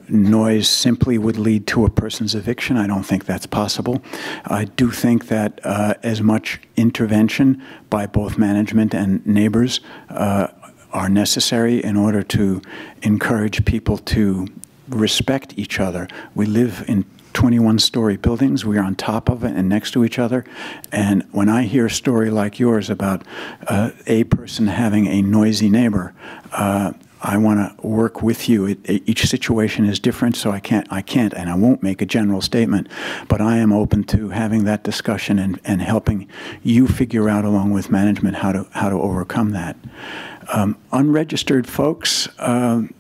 [SPEAKER 4] noise simply would lead to a person's eviction. I don't think that's possible. I do think that as much intervention by both management and neighbors are necessary in order to encourage people to respect each other. We live in 21-story buildings. We are on top of it and next to each other. And when I hear a story like yours about a person having a noisy neighbor, I want to work with you. Each situation is different, so I can't, and I won't make a general statement, but I am open to having that discussion and helping you figure out, along with management, how to overcome that. Unregistered folks,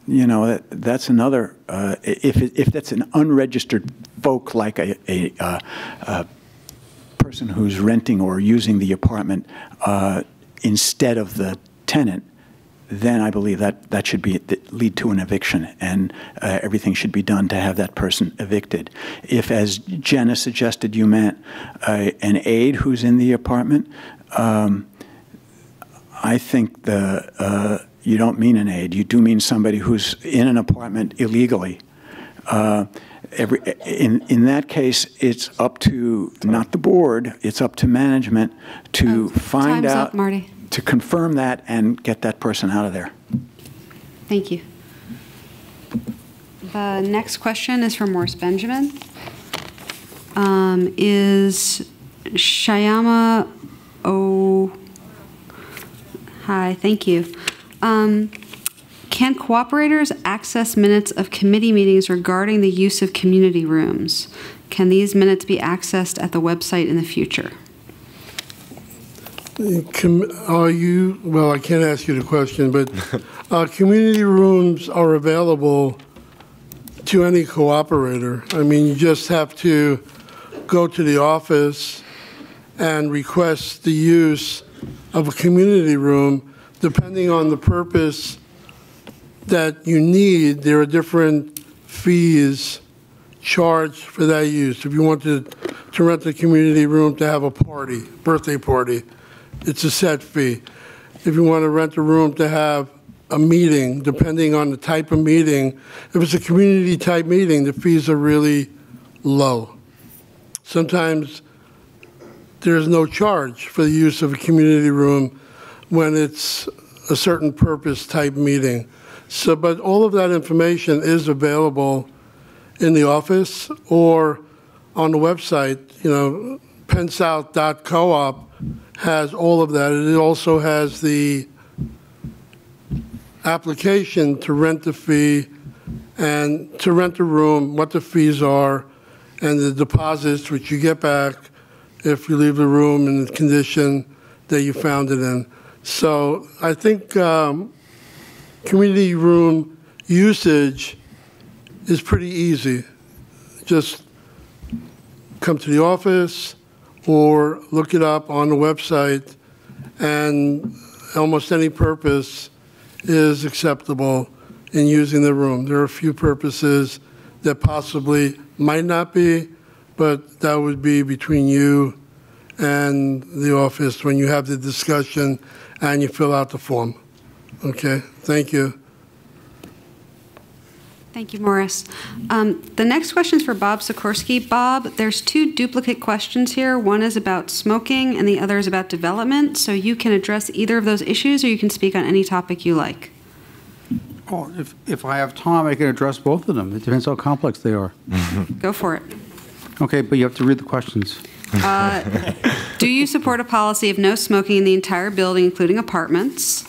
[SPEAKER 4] you know, that's another. If that's an unregistered folk, like a person who's renting or using the apartment instead of the tenant, then I believe that should lead to an eviction, and everything should be done to have that person evicted. If, as Jenna suggested, you meant an aide who's in the apartment, I think you don't mean an aide. You do mean somebody who's in an apartment illegally. In that case, it's up to not the board. It's up to management to find out.
[SPEAKER 2] Time's up, Marty.
[SPEAKER 4] To confirm that and get that person out of there.
[SPEAKER 2] Thank you. The next question is from Morris Benjamin. Is Shyama Hi, thank you. Can cooperators access minutes of committee meetings regarding the use of community rooms? Can these minutes be accessed at the website in the future?
[SPEAKER 5] Well, I can't ask you the question, but community rooms are available to any cooperator. I mean, you just have to go to the office and request the use of a community room. Depending on the purpose that you need, there are different fees charged for that use. If you wanted to rent a community room to have a party, birthday party, it's a set fee. If you want to rent a room to have a meeting, depending on the type of meeting, if it's a community type meeting, the fees are really low. Sometimes there's no charge for the use of a community room when it's a certain purpose type meeting. So, but all of that information is available in the office or on the website. You know, pennsouth.coop has all of that. It also has the application to rent the fee and to rent a room, what the fees are, and the deposits which you get back if you leave the room in the condition that you found it in. So I think community room usage is pretty easy. Just come to the office or look it up on the website, and almost any purpose is acceptable in using the room. There are a few purposes that possibly might not be, but that would be between you and the office when you have the discussion and you fill out the form. Okay, thank you.
[SPEAKER 2] Thank you, Morris. The next question is for Bob Sikorski. Bob, there's two duplicate questions here. One is about smoking and the other is about development. So you can address either of those issues or you can speak on any topic you like.
[SPEAKER 7] Oh, if I have time, I can address both of them. It depends how complex they are.
[SPEAKER 2] Go for it.
[SPEAKER 7] Okay, but you have to read the questions.
[SPEAKER 2] Do you support a policy of no smoking in the entire building, including apartments?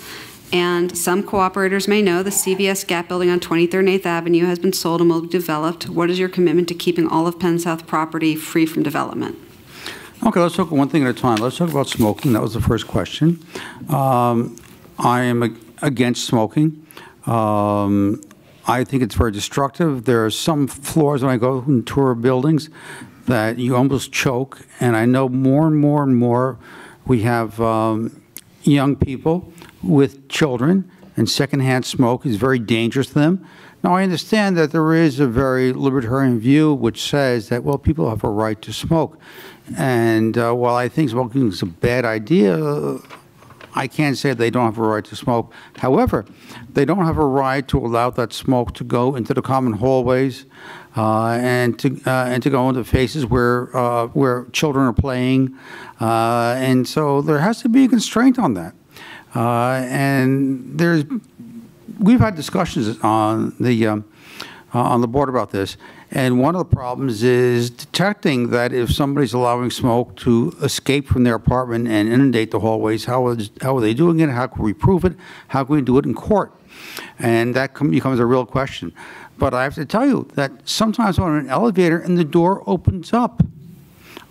[SPEAKER 2] And some cooperators may know the CVS Gap building on 23rd and 8th Avenue has been sold and will be developed. What is your commitment to keeping all of Penn South property free from development?
[SPEAKER 7] Okay, let's talk one thing at a time. Let's talk about smoking. That was the first question. I am against smoking. I think it's very destructive. There are some floors when I go and tour buildings that you almost choke, and I know more and more and more we have young people with children, and secondhand smoke is very dangerous to them. Now, I understand that there is a very libertarian view which says that, well, people have a right to smoke. And while I think smoking is a bad idea, I can't say they don't have a right to smoke. However, they don't have a right to allow that smoke to go into the common hallways and to go into places where children are playing. And so there has to be a constraint on that. And we've had discussions on the board about this, and one of the problems is detecting that if somebody's allowing smoke to escape from their apartment and inundate the hallways, how are they doing it? How can we prove it? How can we do it in court? And that becomes a real question. But I have to tell you that sometimes I'm on an elevator and the door opens up.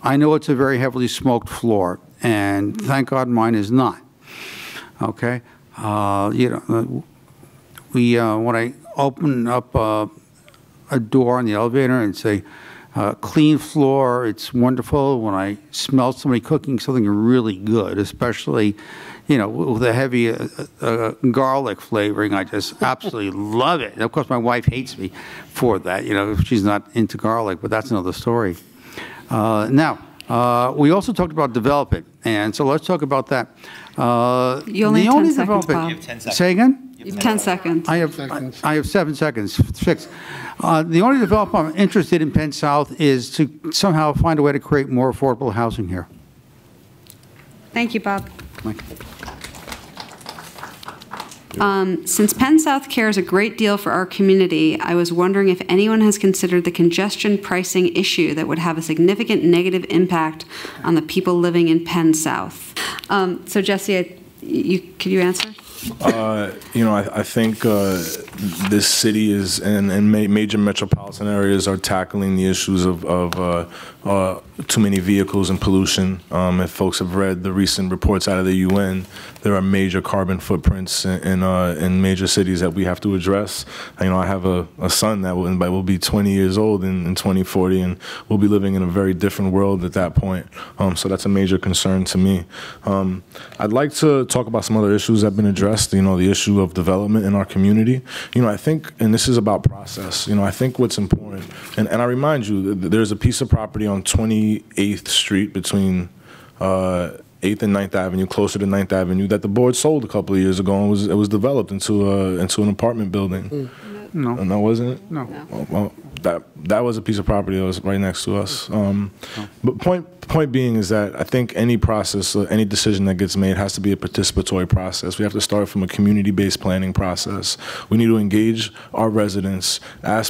[SPEAKER 7] I know it's a very heavily smoked floor, and thank God mine is not. Okay, you know, when I open up a door on the elevator and say, clean floor, it's wonderful. When I smell somebody cooking something really good, especially, you know, with a heavy garlic flavoring, I just absolutely love it. And of course, my wife hates me for that. You know, she's not into garlic, but that's another story. Now, we also talked about development, and so let's talk about that.
[SPEAKER 2] You only have 10 seconds, Bob.
[SPEAKER 1] You have 10 seconds.
[SPEAKER 7] Say again?
[SPEAKER 2] You have 10 seconds.
[SPEAKER 7] I have 7 seconds. 6. The only development I'm interested in Penn South is to somehow find a way to create more affordable housing here.
[SPEAKER 2] Thank you, Bob.
[SPEAKER 7] Mike.
[SPEAKER 2] Since Penn South cares a great deal for our community, I was wondering if anyone has considered the congestion pricing issue that would have a significant negative impact on the people living in Penn South. So Jesse, could you answer?
[SPEAKER 6] I think this city is and major metropolitan areas are tackling the issues of too many vehicles and pollution. If folks have read the recent reports out of the UN, there are major carbon footprints in major cities that we have to address. I have a son that will be 20 years old in 2040, and we'll be living in a very different world at that point. So that's a major concern to me. I'd like to talk about some other issues that have been addressed. The issue of development in our community. I think, and this is about process. I think what's important, and I remind you that there's a piece of property on 28th Street between 8th and 9th Avenue, closer to 9th Avenue, that the board sold a couple of years ago, and it was developed into an apartment building.
[SPEAKER 7] No.
[SPEAKER 6] No, wasn't it?
[SPEAKER 7] No.
[SPEAKER 6] Well, that was a piece of property that was right next to us. But point being is that I think any process, any decision that gets made has to be a participatory process. We have to start from a community-based planning process. We need to engage our residents,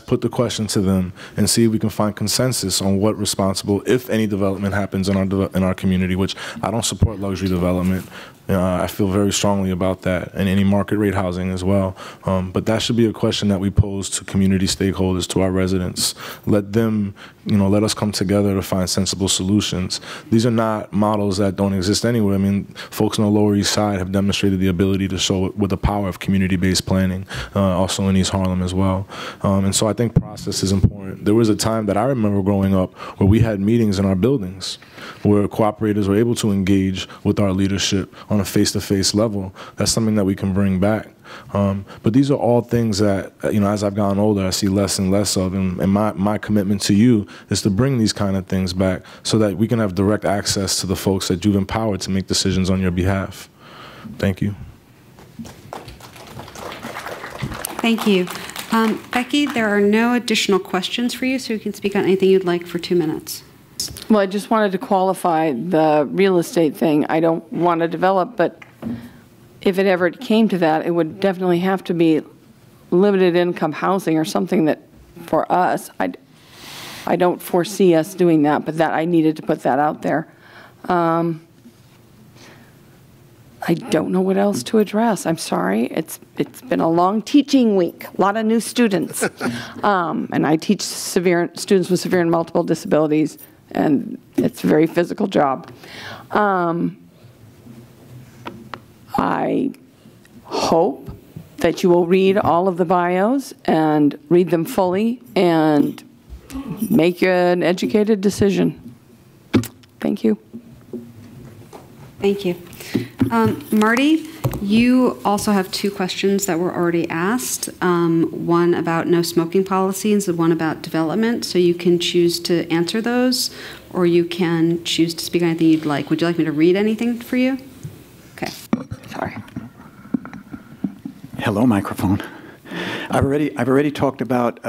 [SPEAKER 6] put the question to them, and see if we can find consensus on what responsible, if any development happens in our community, which I don't support luxury development. I feel very strongly about that, and any market rate housing as well. But that should be a question that we pose to community stakeholders, to our residents. Let them, let us come together to find sensible solutions. These are not models that don't exist anywhere. I mean, folks on the Lower East Side have demonstrated the ability to show it with the power of community-based planning, also in East Harlem as well. And so I think process is important. There was a time that I remember growing up where we had meetings in our buildings where cooperators were able to engage with our leadership on a face-to-face level. That's something that we can bring back. But these are all things that, as I've gotten older, I see less and less of. And my commitment to you is to bring these kind of things back so that we can have direct access to the folks that you've empowered to make decisions on your behalf. Thank you.
[SPEAKER 2] Thank you. Becky, there are no additional questions for you, so you can speak on anything you'd like for 2 minutes.
[SPEAKER 3] Well, I just wanted to qualify the real estate thing. I don't want to develop, but if it ever came to that, it would definitely have to be limited income housing or something that, for us, I don't foresee us doing that, but that I needed to put that out there. I don't know what else to address. I'm sorry. It's been a long teaching week. A lot of new students, and I teach students with severe and multiple disabilities, and it's a very physical job. I hope that you will read all of the bios and read them fully and make an educated decision. Thank you.
[SPEAKER 2] Thank you. Marty, you also have 2 questions that were already asked, one about no smoking policies and one about development, so you can choose to answer those, or you can choose to speak on anything you'd like. Would you like me to read anything for you? Okay. Sorry.
[SPEAKER 4] Hello, microphone. I've already talked about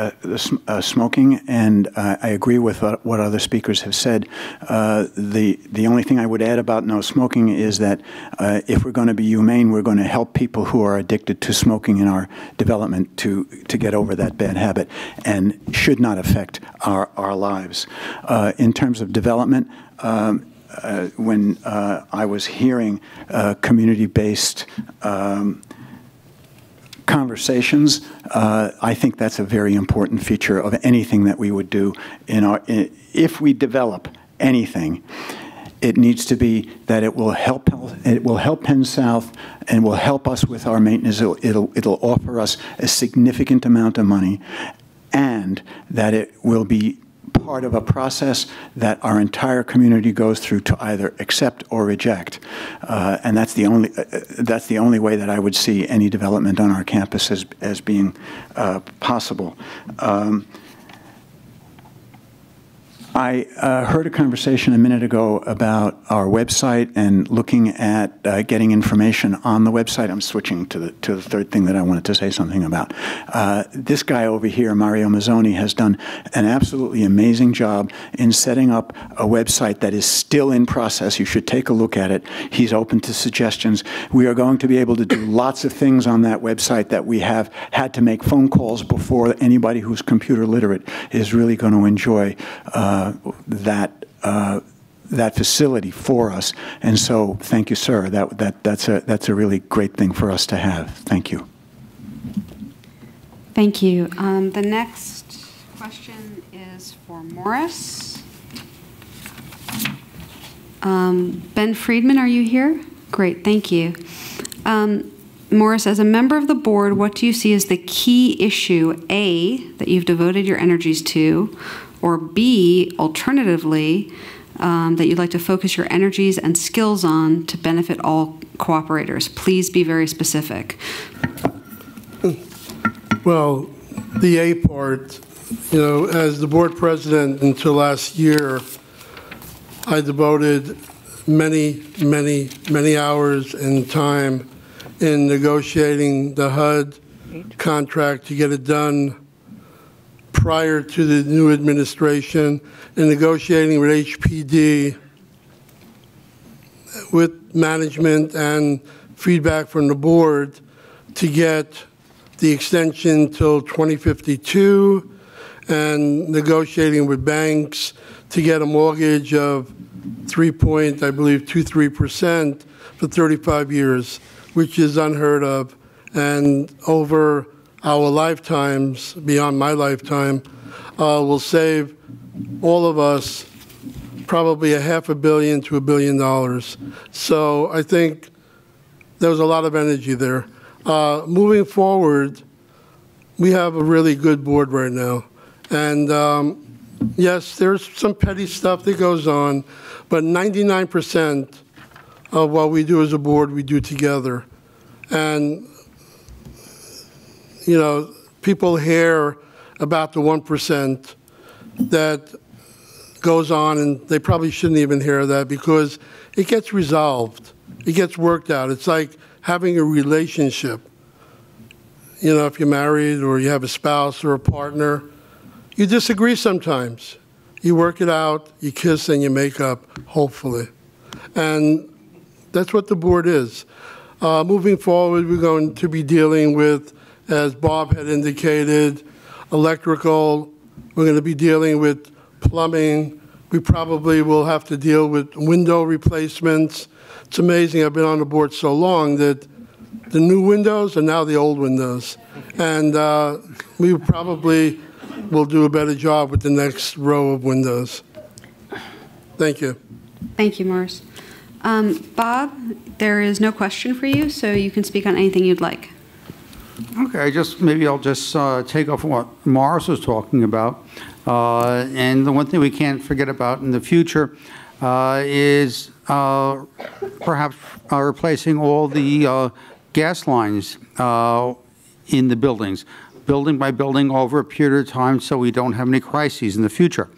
[SPEAKER 4] smoking, and I agree with what other speakers have said. The only thing I would add about no smoking is that if we're going to be humane, we're going to help people who are addicted to smoking in our development to get over that bad habit, and should not affect our lives. In terms of development, when I was hearing community-based conversations, I think that's a very important feature of anything that we would do if we develop anything. It needs to be that it will help Penn South and will help us with our maintenance. It'll offer us a significant amount of money, and that it will be part of a process that our entire community goes through to either accept or reject, and that's the only way that I would see any development on our campus as being possible. I heard a conversation a minute ago about our website and looking at getting information on the website. I'm switching to the third thing that I wanted to say something about. This guy over here, Mario Mazzoni, has done an absolutely amazing job in setting up a website that is still in process. You should take a look at it. He's open to suggestions. We are going to be able to do lots of things on that website that we have had to make phone calls before. Anybody who's computer literate is really going to enjoy that facility for us. And so, thank you, sir. That's a really great thing for us to have. Thank you.
[SPEAKER 2] Thank you. The next question is for Morris. Ben Friedman, are you here? Great, thank you. Morris, as a member of the board, what do you see as the key issue, A, that you've devoted your energies to, or B, alternatively, that you'd like to focus your energies and skills on to benefit all cooperators? Please be very specific.
[SPEAKER 5] Well, the A part, as the board president until last year, I devoted many hours and time in negotiating the HUD contract to get it done prior to the new administration, and negotiating with HPD, with management and feedback from the board to get the extension till 2052, and negotiating with banks to get a mortgage of 3.23% for 35 years, which is unheard of. And over our lifetimes, beyond my lifetime, will save all of us probably $500 million to $1 billion. So I think there was a lot of energy there. Moving forward, we have a really good board right now. And yes, there's some petty stuff that goes on, but 99% of what we do as a board, we do together. And people hear about the 1% that goes on, and they probably shouldn't even hear that because it gets resolved. It gets worked out. It's like having a relationship. If you're married or you have a spouse or a partner, you disagree sometimes. You work it out, you kiss, and you make up, hopefully. And that's what the board is. Moving forward, we're going to be dealing with, as Bob had indicated, electrical. We're going to be dealing with plumbing. We probably will have to deal with window replacements. It's amazing, I've been on the board so long that the new windows are now the old windows. And we probably will do a better job with the next row of windows. Thank you.
[SPEAKER 2] Thank you, Morris. Bob, there is no question for you, so you can speak on anything you'd like.
[SPEAKER 7] Okay, maybe I'll just take off what Morris was talking about. And the one thing we can't forget about in the future is perhaps replacing all the gas lines in the buildings, building by building over a period of time so we don't have any crises in the future.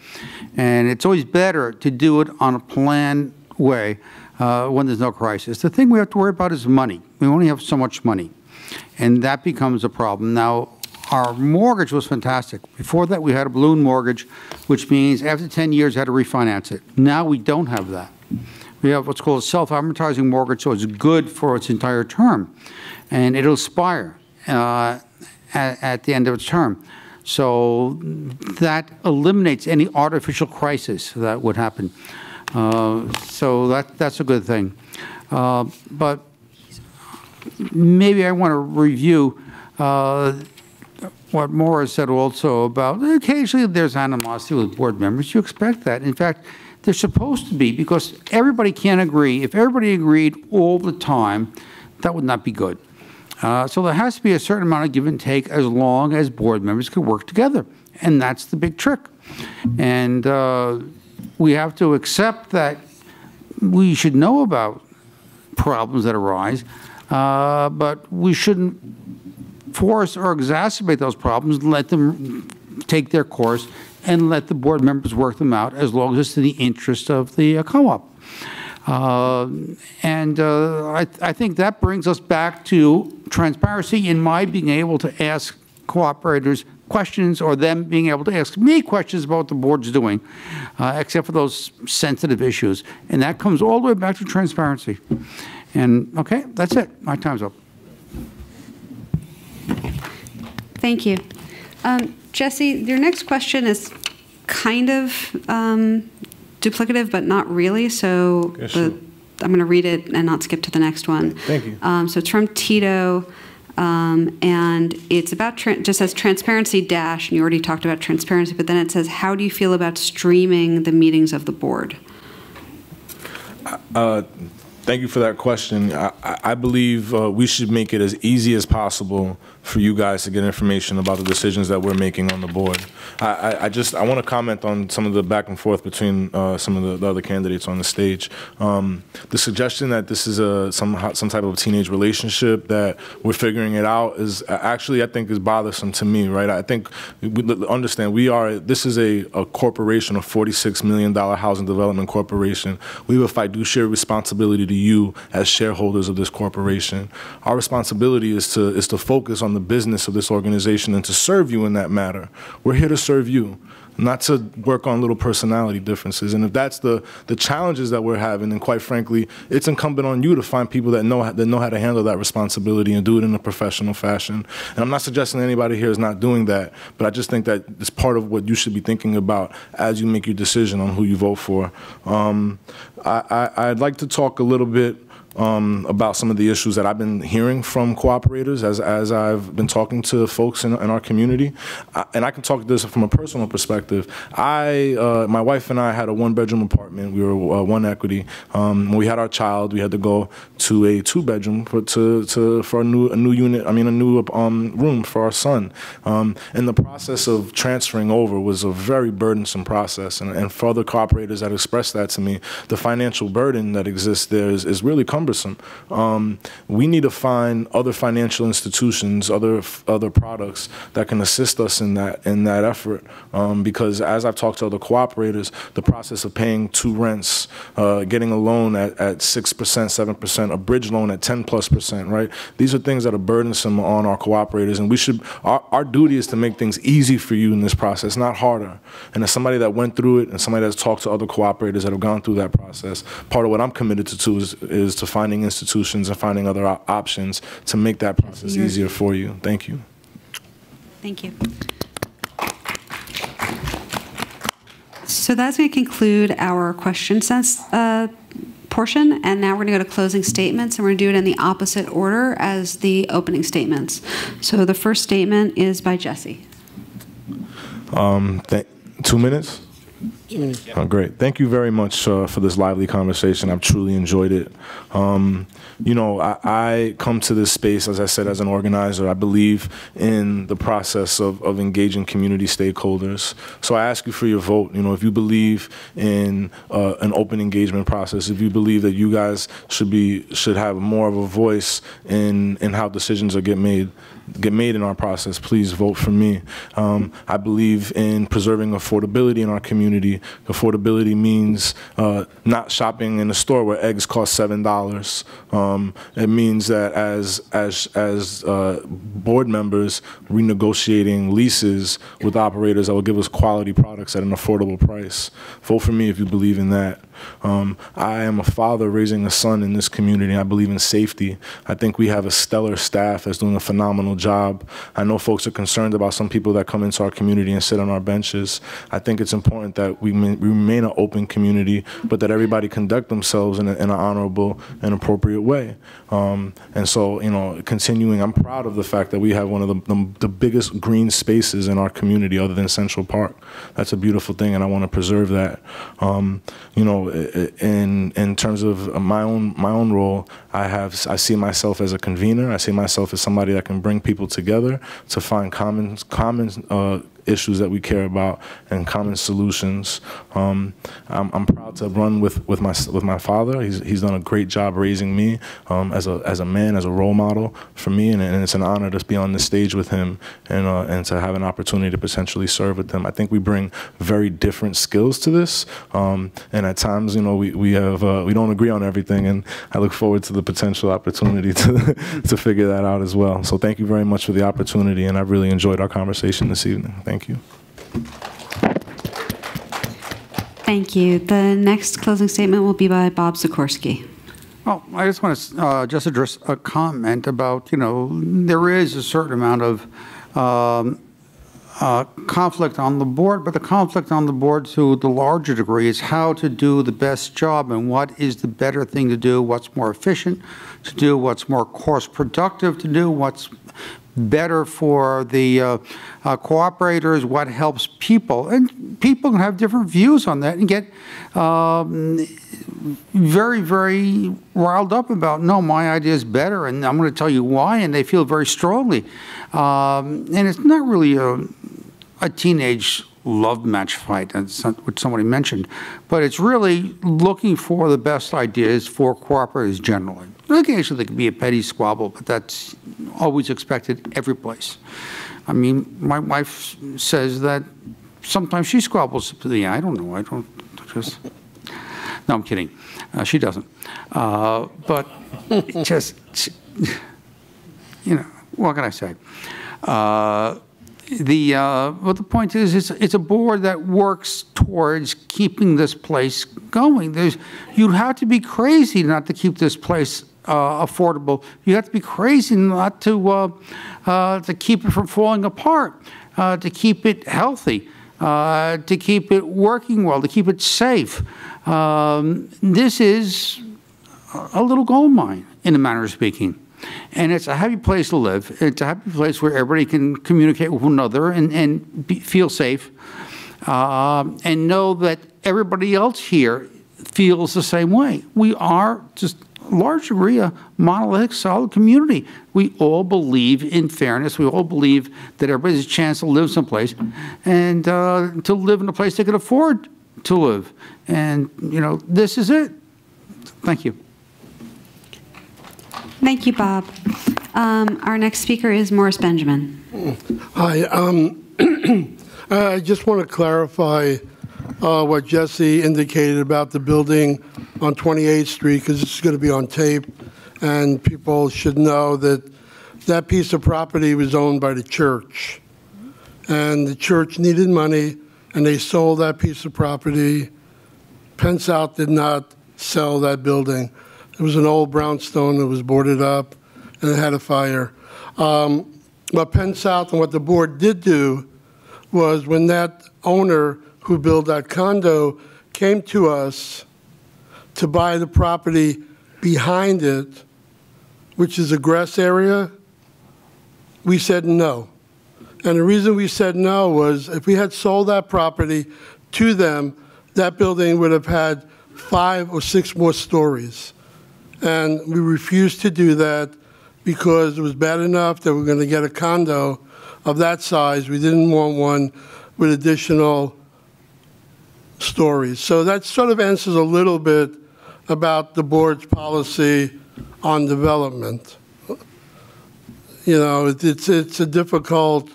[SPEAKER 7] And it's always better to do it on a planned way when there's no crisis. The thing we have to worry about is money. We only have so much money. And that becomes a problem. Now, our mortgage was fantastic. Before that, we had a balloon mortgage, which means after 10 years, you had to refinance it. Now we don't have that. We have what's called a self-amortizing mortgage, so it's good for its entire term. And it'll expire at the end of its term. So that eliminates any artificial crisis that would happen. So that's a good thing. But maybe I want to review what Morris said also about occasionally there's animosity with board members. You expect that. In fact, they're supposed to be, because everybody can't agree. If everybody agreed all the time, that would not be good. So there has to be a certain amount of give and take as long as board members can work together. And that's the big trick. And we have to accept that we should know about problems that arise, but we shouldn't force or exacerbate those problems and let them take their course and let the board members work them out as long as it's in the interest of the co-op. I think that brings us back to transparency in my being able to ask cooperators questions or them being able to ask me questions about what the board's doing, except for those sensitive issues. And that comes all the way back to transparency. And, okay, that's it. My time's up.
[SPEAKER 2] Thank you. Jesse, your next question is kind of duplicative, but not really. So I'm going to read it and not skip to the next one.
[SPEAKER 6] Thank you.
[SPEAKER 2] So it's from Tito, and it's about just says transparency dash, and you already talked about transparency, but then it says, how do you feel about streaming the meetings of the board?
[SPEAKER 6] Thank you for that question. I believe we should make it as easy as possible for you guys to get information about the decisions that we're making on the board. I want to comment on some of the back and forth between some of the other candidates on the stage. The suggestion that this is some type of teenage relationship, that we're figuring it out, is actually, I think, is bothersome to me, right? I think understand this is a corporation, a $46 million housing development corporation. We have a fiduciary responsibility to you as shareholders of this corporation. Our responsibility is to focus on the business of this organization and to serve you in that matter. We're here to serve you, not to work on little personality differences. And if that's the challenges that we're having, then quite frankly, it's incumbent on you to find people that know how to handle that responsibility and do it in a professional fashion. And I'm not suggesting anybody here is not doing that, but I just think that it's part of what you should be thinking about as you make your decision on who you vote for. I'd like to talk a little bit about some of the issues that I've been hearing from cooperators as I've been talking to folks in our community. And I can talk this from a personal perspective. My wife and I had a one-bedroom apartment. We were one equity. When we had our child, we had to go to a two-bedroom for a new unit. I mean, a new room for our son. And the process of transferring over was a very burdensome process. And for other cooperators that expressed that to me, the financial burden that exists there is really cumbersome. We need to find other financial institutions, other products that can assist us in that effort. Because as I've talked to other cooperators, the process of paying 2 rents, getting a loan at 6%, 7%, a bridge loan at 10+%, right? These are things that are burdensome on our cooperators, and our duty is to make things easy for you in this process, not harder. And as somebody that went through it, and somebody that's talked to other cooperators that have gone through that process, part of what I'm committed to is to finding institutions and finding other options to make that process easier for you. Thank you.
[SPEAKER 2] Thank you. So that's going to conclude our question portion, and now we're going to go to closing statements, and we're going to do it in the opposite order as the opening statements. So the first statement is by Jesse.
[SPEAKER 6] 2 minutes? Oh, great. Thank you very much for this lively conversation. I've truly enjoyed it. You know, I come to this space, as I said, as an organizer. I believe in the process of engaging community stakeholders. So I ask you for your vote. You know, if you believe in an open engagement process, if you believe that you guys should have more of a voice in how decisions get made in our process, please vote for me. I believe in preserving affordability in our community. Affordability means not shopping in a store where eggs cost $7. It means that as board members, renegotiating leases with operators that will give us quality products at an affordable price. Vote for me if you believe in that. I am a father raising a son in this community. I believe in safety. I think we have a stellar staff that's doing a phenomenal job. I know folks are concerned about some people that come into our community and sit on our benches. I think it's important that we remain an open community, but that everybody conduct themselves in an honorable and appropriate way. And so, you know, continuing, I'm proud of the fact that we have one of the biggest green spaces in our community other than Central Park. That's a beautiful thing, and I want to preserve that. You know, in terms of my own role, I see myself as a convener. I see myself as somebody that can bring people together to find common issues that we care about and common solutions. I'm proud to run with my father. He's done a great job raising me as a man, as a role model for me, and it's an honor to be on the stage with him and to have an opportunity to potentially serve with him. I think we bring very different skills to this, and at times, we don't agree on everything, and I look forward to the potential opportunity to figure that out as well. So thank you very much for the opportunity, and I've really enjoyed our conversation this evening. Thank you.
[SPEAKER 2] Thank you. The next closing statement will be by Bob Sikorski.
[SPEAKER 7] Well, I just want to just address a comment about, there is a certain amount of conflict on the board, but the conflict on the board to the larger degree is how to do the best job and what is the better thing to do, what's more efficient to do, what's more cost productive to do, what's better for the cooperators, what helps people. And people can have different views on that and get very, very riled up about, no, my idea is better, and I'm going to tell you why, and they feel very strongly. And it's not really a teenage love match fight, which somebody mentioned, but it's really looking for the best ideas for cooperators generally. Occasionally there can be a petty squabble, but that's always expected every place. I mean, my wife says that sometimes she squabbles to the, I don't know, no, I'm kidding. She doesn't. But just, what can I say? But the point is, it's a board that works towards keeping this place going. You'd have to be crazy not to keep this place affordable. You have to be crazy not to keep it from falling apart, to keep it healthy, to keep it working well, to keep it safe. This is a little gold mine, in a manner of speaking. And it's a happy place to live. It's a happy place where everybody can communicate with one another and feel safe, and know that everybody else here feels the same way. We are just a large degree a monolithic, solid community. We all believe in fairness. We all believe that everybody has a chance to live someplace and to live in a place they can afford to live. And, this is it. Thank you.
[SPEAKER 2] Thank you, Bob. Our next speaker is Morris Benjamin.
[SPEAKER 5] Hi. I just want to clarify what Jesse indicated about the building on 28th Street, because it's going to be on tape, and people should know that that piece of property was owned by the church, and the church needed money, and they sold that piece of property. Penn South did not sell that building. It was an old brownstone that was boarded up, and it had a fire. What Penn South and what the board did do was, when that owner who built that condo came to us to buy the property behind it, which is a grass area, we said no. And the reason we said no was, if we had sold that property to them, that building would have had 5 or 6 more stories. And we refused to do that because it was bad enough that we're going to get a condo of that size. We didn't want one with additional stories. So that sort of answers a little bit about the board's policy on development. It's a difficult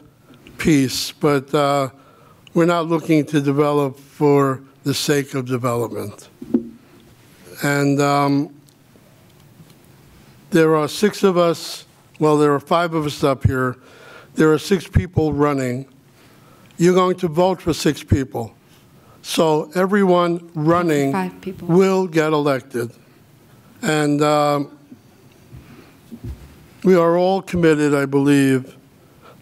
[SPEAKER 5] piece, but we're not looking to develop for the sake of development. And there are 6 of us, well, there are 5 of us up here. There are 6 people running. You're going to vote for 6 people. So everyone running will get elected. And we are all committed, I believe,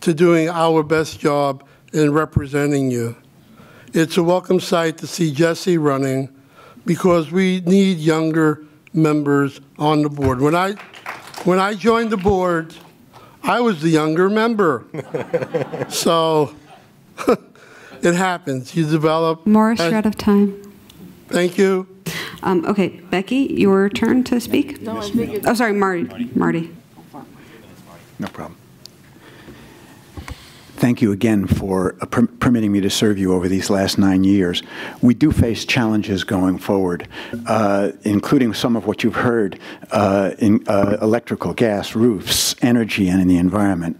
[SPEAKER 5] to doing our best job in representing you. It's a welcome sight to see Jesse running, because we need younger members on the board. When I joined the board, I was the younger member. So it happens. You develop.
[SPEAKER 2] Morris, you're out of time.
[SPEAKER 5] Thank you.
[SPEAKER 2] Okay, Becky, your turn to speak. No, oh, sorry, Marty.
[SPEAKER 4] No problem. Thank you again for permitting me to serve you over these last 9 years. We do face challenges going forward, including some of what you've heard in electrical, gas, roofs, energy, and in the environment.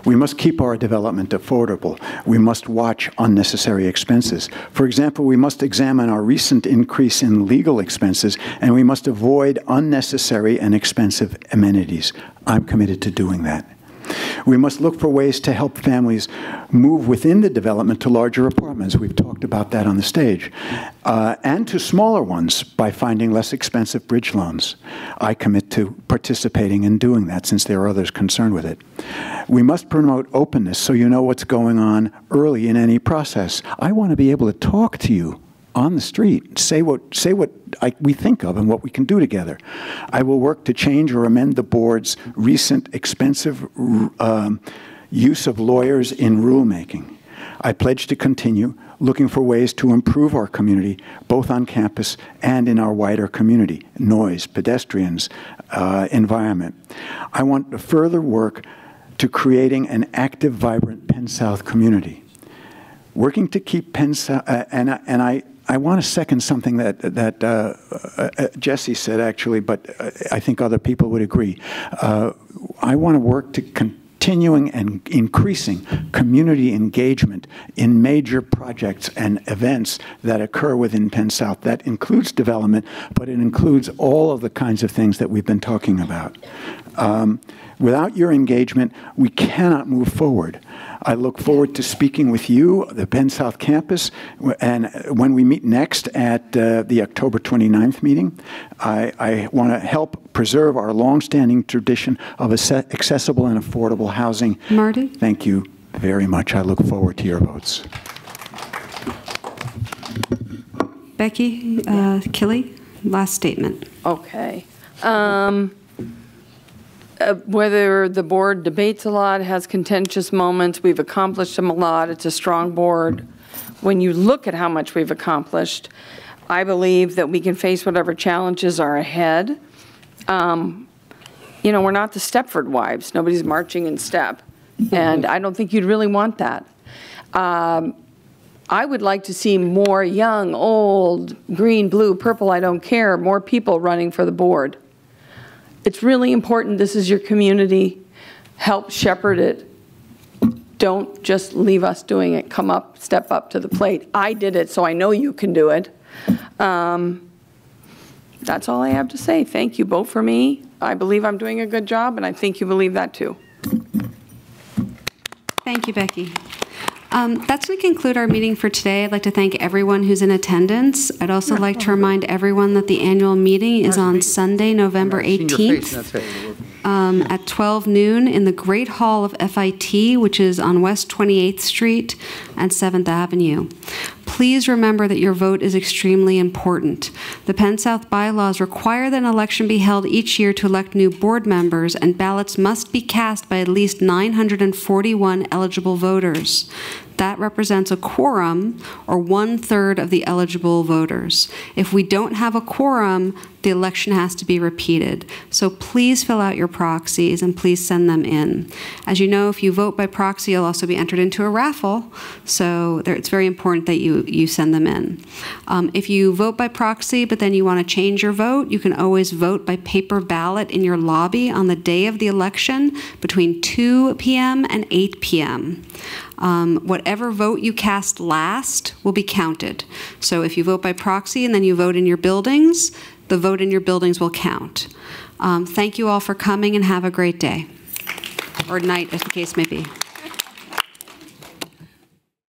[SPEAKER 4] We must keep our development affordable. We must watch unnecessary expenses. For example, we must examine our recent increase in legal expenses, and we must avoid unnecessary and expensive amenities. I'm committed to doing that. We must look for ways to help families move within the development to larger apartments. We've talked about that on the stage. And to smaller ones by finding less expensive bridge loans. I commit to participating in doing that since there are others concerned with it. We must promote openness so you know what's going on early in any process. I want to be able to talk to you on the street, say what we think of and what we can do together. I will work to change or amend the board's recent expensive use of lawyers in rulemaking. I pledge to continue looking for ways to improve our community, both on campus and in our wider community, noise, pedestrians, environment. I want to further work to creating an active, vibrant Penn South community. Working to keep Penn South, I want to second something that Jesse said, actually, but I think other people would agree. I want to work to continuing and increasing community engagement in major projects and events that occur within Penn South. That includes development, but it includes all of the kinds of things that we've been talking about. Without your engagement, we cannot move forward. I look forward to speaking with you, the Penn South campus, and when we meet next at the October 29th meeting. I want to help preserve our longstanding tradition of accessible and affordable housing.
[SPEAKER 2] Marty?
[SPEAKER 4] Thank you very much. I look forward to your votes.
[SPEAKER 2] Becky Killy, last statement.
[SPEAKER 3] Okay. Whether the board debates a lot, has contentious moments, we've accomplished them a lot, it's a strong board. When you look at how much we've accomplished, I believe that we can face whatever challenges are ahead. You know, we're not the Stepford wives. Nobody's marching in step. And I don't think you'd really want that. I would like to see more young, old, green, blue, purple, I don't care, more people running for the board. It's really important. This is your community. Help shepherd it. Don't just leave us doing it. Come up, step up to the plate. I did it, so I know you can do it. That's all I have to say. Thank you. Vote for me. I believe I'm doing a good job, and I think you believe that too.
[SPEAKER 2] Thank you, Becky. That's going to conclude our meeting for today. I'd like to thank everyone who's in attendance. I'd also like to remind everyone that the annual meeting is on Sunday, November 18th at 12 noon in the Great Hall of FIT, which is on West 28th Street and 7th Avenue. Please remember that your vote is extremely important. The Penn South bylaws require that an election be held each year to elect new board members, and ballots must be cast by at least 941 eligible voters. That represents a quorum, or 1/3 of the eligible voters. If we don't have a quorum, the election has to be repeated. So please fill out your proxies and please send them in. As you know, if you vote by proxy, you'll also be entered into a raffle. So it's very important that you send them in. If you vote by proxy, but then you want to change your vote, you can always vote by paper ballot in your lobby on the day of the election between 2 p.m. and 8 p.m. Whatever vote you cast last will be counted. So if you vote by proxy and then you vote in your buildings, the vote in your buildings will count. Thank you all for coming and have a great day, or night as the case may be.